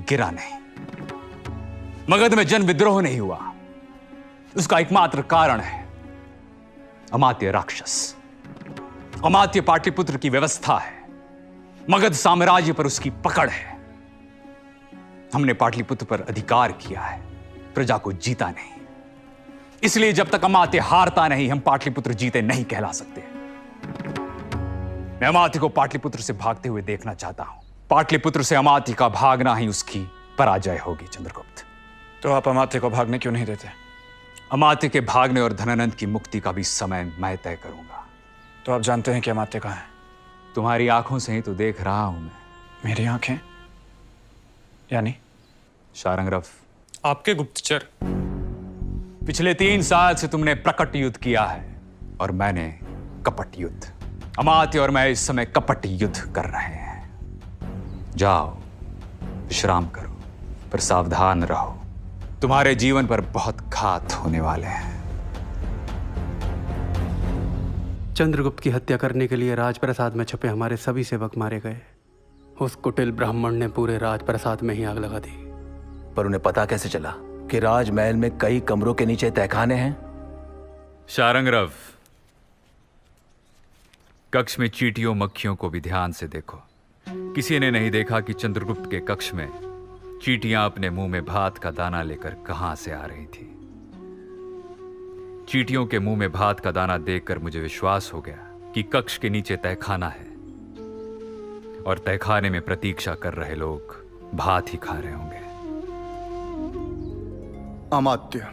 गिरा नहीं। मगध में जन विद्रोह नहीं हुआ। उसका एकमात्र कारण है अमात्य राक्षस। अमात्य पाटलिपुत्र की व्यवस्था है। मगध साम्राज्य पर उसकी पकड़ है। हमने पाटलिपुत्र पर अधिकार किया है, प्रजा को जीता नहीं। इसलिए जब तक अमात्य हारता नहीं, हम पाटलिपुत्र जीते नहीं कहला सकते। मैं अमात्य को पाटलिपुत्र से भागते हुए देखना चाहता हूं। पाटलिपुत्र से अमात्य का भागना ही उसकी पराजय होगी चंद्रगुप्त। तो आप अमात्य को भागने क्यों नहीं देते? अमात्य के भागने और धनानंद की मुक्ति का भी समय मैं तय करूंगा। तो आप जानते हैं कि अमात्य कहाँ है? तुम्हारी आंखों से ही तो देख रहा हूं मैं। मेरी आंखें? यानी? शारंगरव, आपके गुप्तचर। पिछले 3 साल से तुमने प्रकट युद्ध किया है और मैंने कपट युद्ध। अमात्य और मैं इस समय कपट युद्ध कर रहे हैं। जाओ, विश्राम करो, पर सावधान रहो। तुम्हारे जीवन पर बहुत घात होने वाले हैं। चंद्रगुप्त की हत्या करने के लिए राजप्रसाद में छुपे हमारे सभी सेवक मारे गए। उस कुटिल ब्राह्मण ने पूरे राजप्रसाद में ही आग लगा दी। पर उन्हें पता कैसे चला कि राजमहल में कई कमरों के नीचे तहखाने हैं? शारंगरव, कक्ष में चींटियों मक्खियों को भी ध्यान से देखो। किसी ने नहीं देखा कि चंद्रगुप्त के कक्ष में चींटियां अपने मुंह में भात का दाना लेकर कहां से आ रही थी। चींटियों के मुंह में भात का दाना देखकर मुझे विश्वास हो गया कि कक्ष के नीचे तहखाना है और तहखाने में प्रतीक्षा कर रहे लोग भात ही खा रहे होंगे। अमात्य,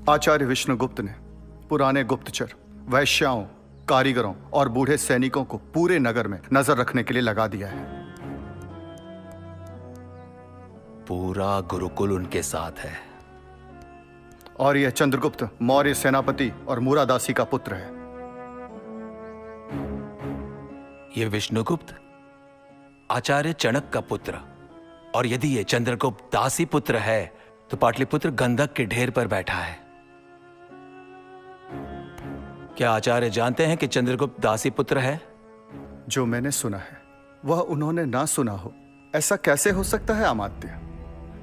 आचार्य विष्णुगुप्त ने पुराने गुप्तचर, वैश्याओं, कारीगरों और बूढ़े सैनिकों को पूरे नगर में नजर रखने के लिए लगा दिया है। पूरा गुरुकुल उनके साथ है। और यह चंद्रगुप्त मौर्य सेनापति और मूरादासी का पुत्र है। यह विष्णुगुप्त आचार्य चणक का पुत्र, और यदि यह चंद्रगुप्त दासी पुत्र है तो पाटलिपुत्र गंधक के ढेर पर बैठा है। क्या आचार्य जानते हैं कि चंद्रगुप्त दासी पुत्र है? जो मैंने सुना है वह उन्होंने ना सुना हो, ऐसा कैसे हो सकता है अमात्य?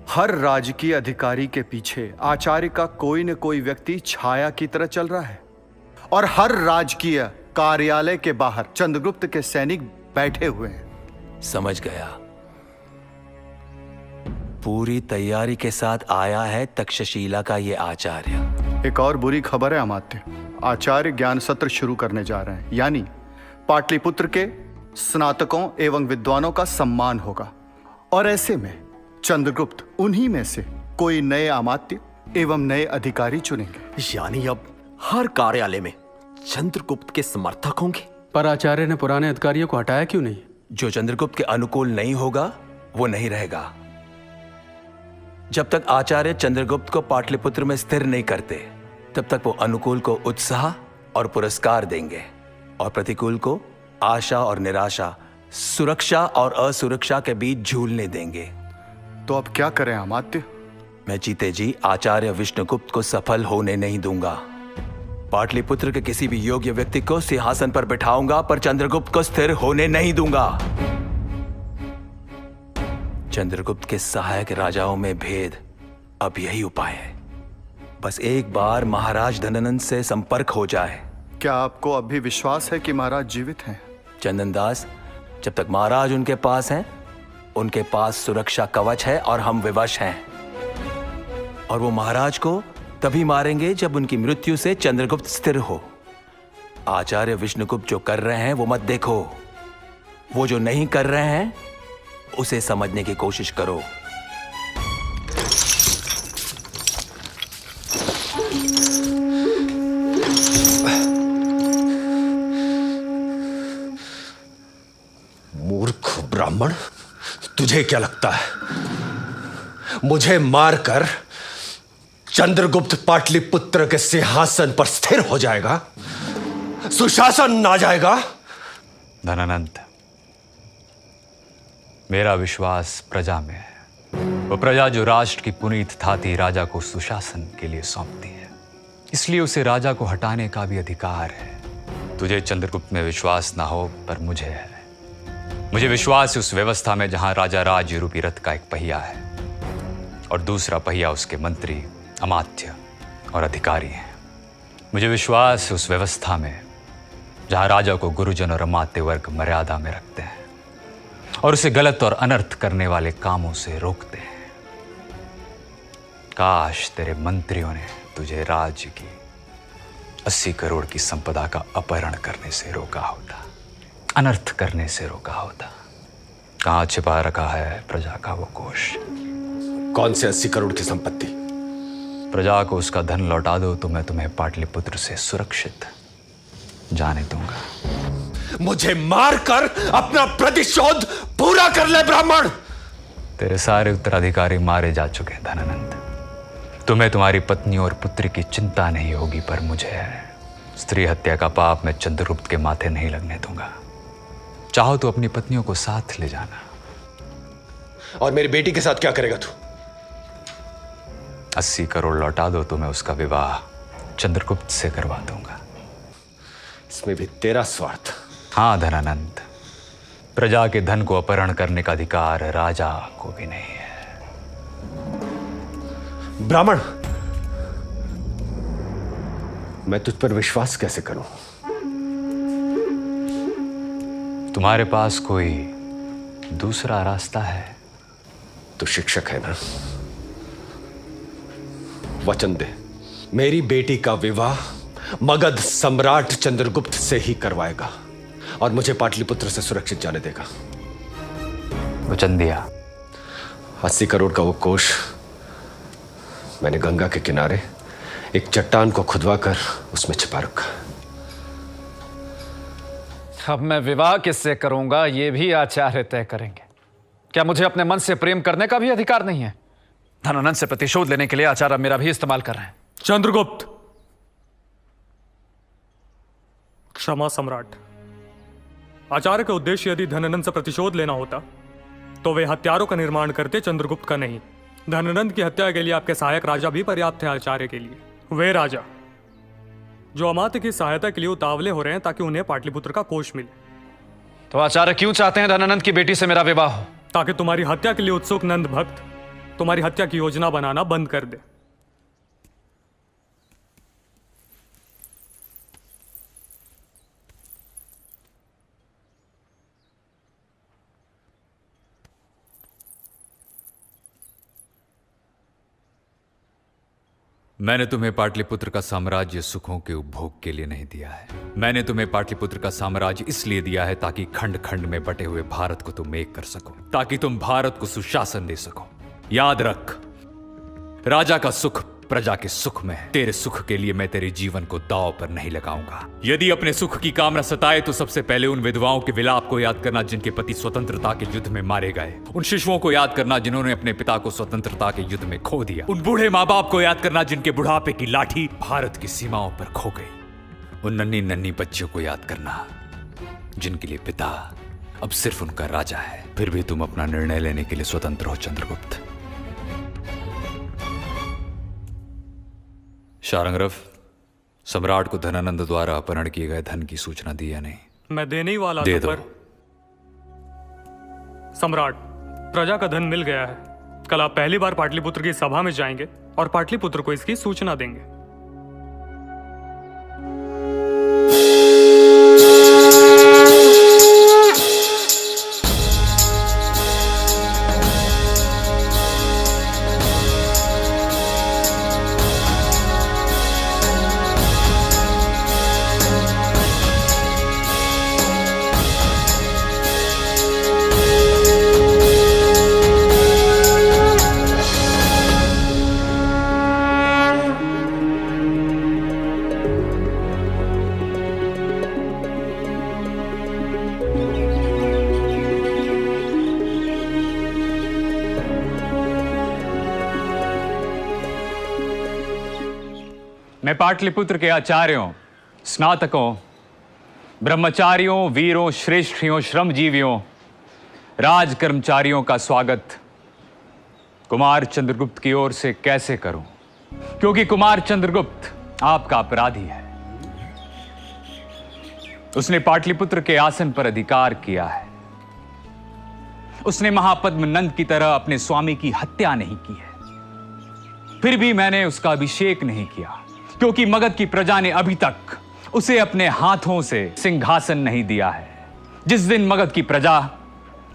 हर राजकीय अधिकारी के पीछे आचार्य का कोई न कोई व्यक्ति छाया की तरह चल रहा है, और हर राजकीय कार्यालय के बाहर चंद्रगुप्त के सैनिक बैठे हुए हैं। समझ गया। पूरी तैयारी के साथ आया है तक्षशिला का ये आचार्य। एक और बुरी खबर है अमात्य, आचार्य ज्ञान सत्र शुरू करने जा रहे हैं, यानी पाटलिपुत्र के स्नातकों एवं विद्वानों का सम्मान होगा, और ऐसे में चंद्रगुप्त उन्हीं में से कोई नए अमात्य एवं नए अधिकारी चुनेंगे। यानी अब हर कार्यालय में चंद्रगुप्त के समर्थक होंगे। पर आचार्य ने पुराने अधिकारियों को हटाया क्यों नहीं? जो चंद्रगुप्त के अनुकूल नहीं होगा वो नहीं रहेगा। जब तक आचार्य चंद्रगुप्त को पाटलिपुत्र में स्थिर नहीं करते तब तक वो अनुकूल को उत्साह और पुरस्कार देंगे, और प्रतिकूल को आशा और निराशा, सुरक्षा और असुरक्षा के बीच झूलने देंगे। तो अब क्या करें अमात्य? मैं जीते जी आचार्य विष्णुगुप्त को सफल होने नहीं दूंगा। पाटलिपुत्र के किसी भी योग्य व्यक्ति को सिंहासन पर बिठाऊंगा, पर चंद्रगुप्त को स्थिर होने नहीं दूंगा। चंद्रगुप्त के सहायक राजाओं में भेद, अब यही उपाय है। बस एक बार महाराज धनानंद से संपर्क हो जाए। क्या आपको अब भी विश्वास है कि महाराज जीवित हैं? चंदन दास, जब तक महाराज उनके पास हैं, उनके पास सुरक्षा कवच है और हम विवश हैं। और वो महाराज को तभी मारेंगे जब उनकी मृत्यु से चंद्रगुप्त स्थिर हो। आचार्य विष्णुगुप्त जो कर रहे हैं वो मत देखो, वो जो नहीं कर रहे हैं उसे समझने की कोशिश करो। मूर्ख ब्राह्मण, तुझे क्या लगता है मुझे मारकर चंद्रगुप्त पाटलिपुत्र के सिंहासन पर स्थिर हो जाएगा, सुशासन आ जाएगा? धनानंद, मेरा विश्वास प्रजा में है। वो प्रजा जो राष्ट्र की पुनीत थाती राजा को सुशासन के लिए सौंपती है, इसलिए उसे राजा को हटाने का भी अधिकार है। तुझे चंद्रगुप्त में विश्वास ना हो, पर मुझे है। मुझे विश्वास है उस व्यवस्था में जहां राजा राज्य रूपी रथ का एक पहिया है और दूसरा पहिया उसके मंत्री, अमात्य और अधिकारी हैं। मुझे विश्वास है उस व्यवस्था में जहां राजा को गुरुजन और अमात्य वर्ग मर्यादा में रखते हैं और उसे गलत और अनर्थ करने वाले कामों से रोकते हैं। काश तेरे मंत्रियों ने तुझे राज्य की 80 करोड़ की संपदा का अपहरण करने से रोका होता, अनर्थ करने से रोका होता। कहां छिपा रखा है प्रजा का वो कोष? कौन से 80 करोड़ की संपत्ति? प्रजा को उसका धन लौटा दो तो मैं तुम्हें पाटलिपुत्र से सुरक्षित जाने दूंगा। मुझे मारकर अपना प्रतिशोध पूरा कर ले ब्राह्मण। तेरे सारे उत्तराधिकारी मारे जा चुके हैं धनानंद। तुम्हें तुम्हारी पत्नी और पुत्री की चिंता नहीं होगी, पर मुझे है। स्त्री हत्या का पाप मैं चंद्रगुप्त के माथे नहीं लगने दूंगा। चाहो तो अपनी पत्नियों को साथ ले जाना। और मेरी बेटी के साथ क्या करेगा तू? 80 करोड़ लौटा दो तो मैं उसका विवाह चंद्रगुप्त से करवा दूंगा। इसमें भी तेरा स्वार्थ? हाँ धनानंद, प्रजा के धन को अपहरण करने का अधिकार राजा को भी नहीं है। ब्राह्मण, मैं तुझ पर विश्वास कैसे करूं? तुम्हारे पास कोई दूसरा रास्ता है? तू शिक्षक है ना? वचन दे, मेरी बेटी का विवाह मगध सम्राट चंद्रगुप्त से ही करवाएगा और मुझे पाटलिपुत्र से सुरक्षित जाने देगा। वचन दिया। 80 करोड़ का वो कोष मैंने गंगा के किनारे एक चट्टान को खुदवा कर उसमें छिपा रखा। अब मैं विवाह किससे करूंगा ये भी आचार्य तय करेंगे। क्या मुझे अपने मन से प्रेम करने का भी अधिकार नहीं है? धनानंद से प्रतिशोध लेने के लिए आचार्य मेरा भी इस्तेमाल कर रहे हैं। चंद्रगुप्त, क्षमा सम्राट। आचार्य का उद्देश्य यदि धनानंद से प्रतिशोध लेना होता तो वे हत्यारों का निर्माण करते, चंद्रगुप्त का नहीं। धनानंद की हत्या के लिए आपके सहायक राजा भी पर्याप्त थे आचार्य के लिए। वे राजा जो अमात्य की सहायता के लिए उतावले हो रहे हैं ताकि उन्हें पाटलिपुत्र का कोष मिले। तो आचार्य क्यों चाहते हैं धनानंद की बेटी से मेरा विवाह हो? ताकि तुम्हारी हत्या के लिए उत्सुक नंद भक्त तुम्हारी हत्या की योजना बनाना बंद कर दे। मैंने तुम्हें पाटलिपुत्र का साम्राज्य सुखों के उपभोग के लिए नहीं दिया है। मैंने तुम्हें पाटलिपुत्र का साम्राज्य इसलिए दिया है ताकि खंड खंड में बटे हुए भारत को तुम एक कर सको, ताकि तुम भारत को सुशासन दे सको। याद रख, राजा का सुख प्रजा के सुख में है। तेरे सुख के लिए मैं तेरे जीवन को दांव पर नहीं लगाऊंगा। यदि अपने सुख की कामना सताए तो सबसे पहले उन विधवाओं के विलाप को याद करना जिनके पति स्वतंत्रता के युद्ध में मारे गए। उन शिशुओं को याद करना जिन्होंने अपने पिता को स्वतंत्रता के युद्ध में खो दिया। उन बूढ़े माँ बाप को याद करना जिनके बुढ़ापे की लाठी भारत की सीमाओं पर खो गई। उन नन्ही नन्ही बच्चियों को याद करना जिनके लिए पिता अब सिर्फ उनका राजा है। फिर भी तुम अपना निर्णय लेने के लिए स्वतंत्र हो चंद्रगुप्त। शारंगरव, सम्राट को धनानंद द्वारा अपहरण किए गए धन की सूचना दी या नहीं? मैं देने ही वाला दे था, पर सम्राट, प्रजा का धन मिल गया है। कल आप पहली बार पाटलिपुत्र की सभा में जाएंगे और पाटलिपुत्र को इसकी सूचना देंगे। मैं पाटलिपुत्र के आचार्यों, स्नातकों, ब्रह्मचारियों, वीरों, श्रेष्ठियों, श्रमजीवियों, राज कर्मचारियों का स्वागत कुमार चंद्रगुप्त की ओर से कैसे करूं? क्योंकि कुमार चंद्रगुप्त आपका अपराधी है। उसने पाटलिपुत्र के आसन पर अधिकार किया है। उसने महापद्म नंद की तरह अपने स्वामी की हत्या नहीं की है। फिर भी मैंने उसका अभिषेक नहीं किया क्योंकि मगध की प्रजा ने अभी तक उसे अपने हाथों से सिंहासन नहीं दिया है। जिस दिन मगध की प्रजा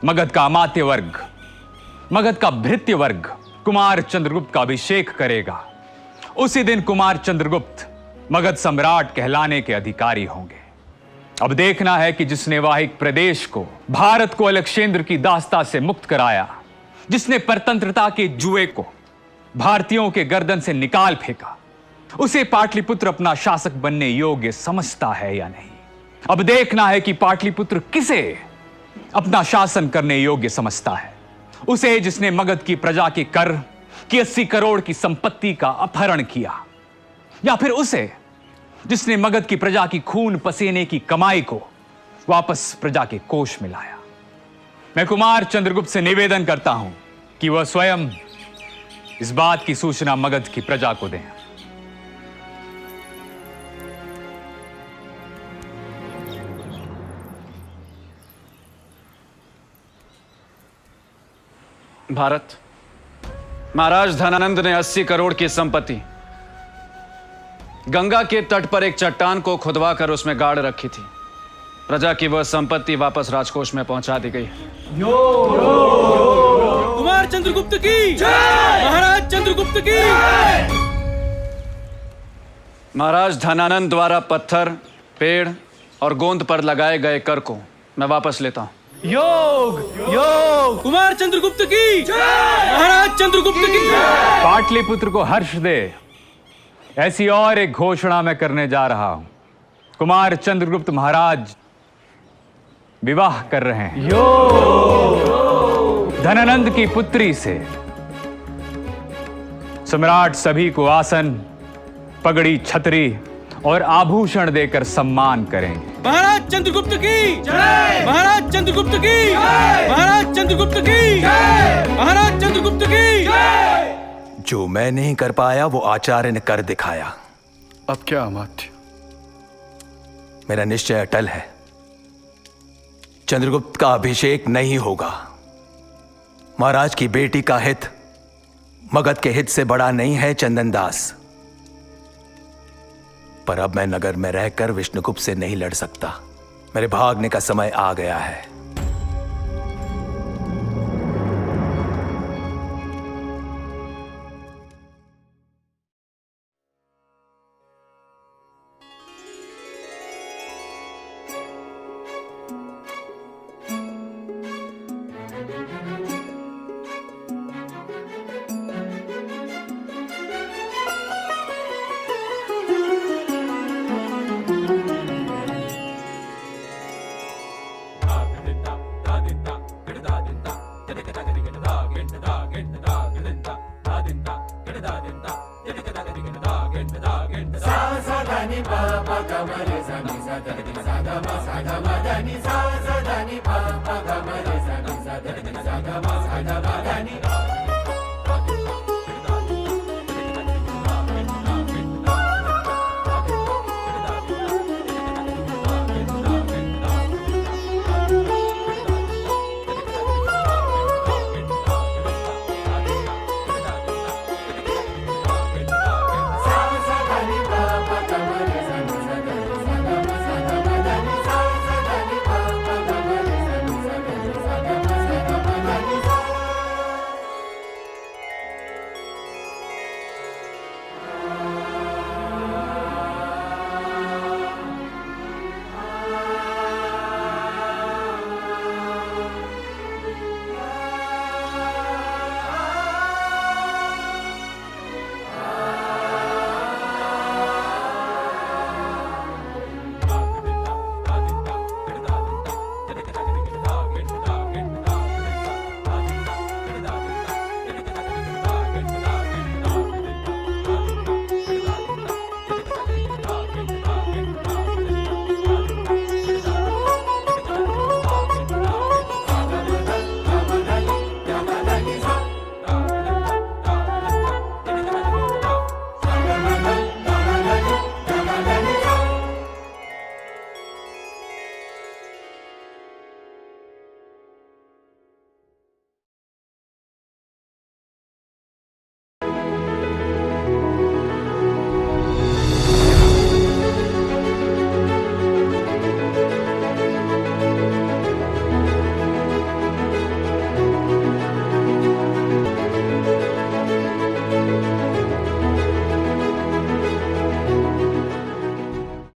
मगध का अमात्य वर्ग, मगध का भृत्य वर्ग कुमार चंद्रगुप्त का अभिषेक करेगा। उसी दिन कुमार चंद्रगुप्त मगध सम्राट कहलाने के अधिकारी होंगे। अब देखना है कि जिसने वाहिक प्रदेश को, भारत को अलक्षेंद्र की दास्ता से मुक्त कराया, जिसने परतंत्रता के जुए को भारतीयों के गर्दन से निकाल फेंका, उसे पाटलिपुत्र अपना शासक बनने योग्य समझता है या नहीं। अब देखना है कि पाटलिपुत्र किसे अपना शासन करने योग्य समझता है। उसे जिसने मगध की प्रजा के कर की 80 करोड़ की संपत्ति का अपहरण किया, या फिर उसे जिसने मगध की प्रजा की खून पसीने की कमाई को वापस प्रजा के कोष में लाया। मैं कुमार चंद्रगुप्त से निवेदन करता हूं कि वह स्वयं इस बात की सूचना मगध की प्रजा को दें। भारत, महाराज धनानंद ने 80 करोड़ की संपत्ति गंगा के तट पर एक चट्टान को खुदवा कर उसमें गाड़ रखी थी। प्रजा की वह संपत्ति वापस राजकोष में पहुंचा दी गई। कुमार चंद्रगुप्त की जय, महाराज चंद्रगुप्त की जय। महाराज धनानंद द्वारा पत्थर, पेड़ और गोंद पर लगाए गए कर को मैं वापस लेता हूं। योग योग, कुमार चंद्रगुप्त की जय, महाराज चंद्रगुप्त की जय। पाटलिपुत्र को हर्ष दे, ऐसी और एक घोषणा मैं करने जा रहा हूं। कुमार चंद्रगुप्त महाराज विवाह कर रहे हैं धनानंद की पुत्री से। सम्राट सभी को आसन, पगड़ी, छतरी और आभूषण देकर सम्मान करेंगे। महाराज चंद्रगुप्त की जय, महाराज चंद्रगुप्त की जय, महाराज चंद्रगुप्त की जय, महाराज चंद्रगुप्त की जय। जो मैं नहीं कर पाया वो आचार्य ने कर दिखाया। अब क्या अमात्य? मेरा निश्चय अटल है, चंद्रगुप्त का अभिषेक नहीं होगा। महाराज की बेटी का हित मगध के हित से बड़ा नहीं है चंदनदास। पर अब मैं नगर में रहकर विष्णुगुप्त से नहीं लड़ सकता। मेरे भागने का समय आ गया है। Sa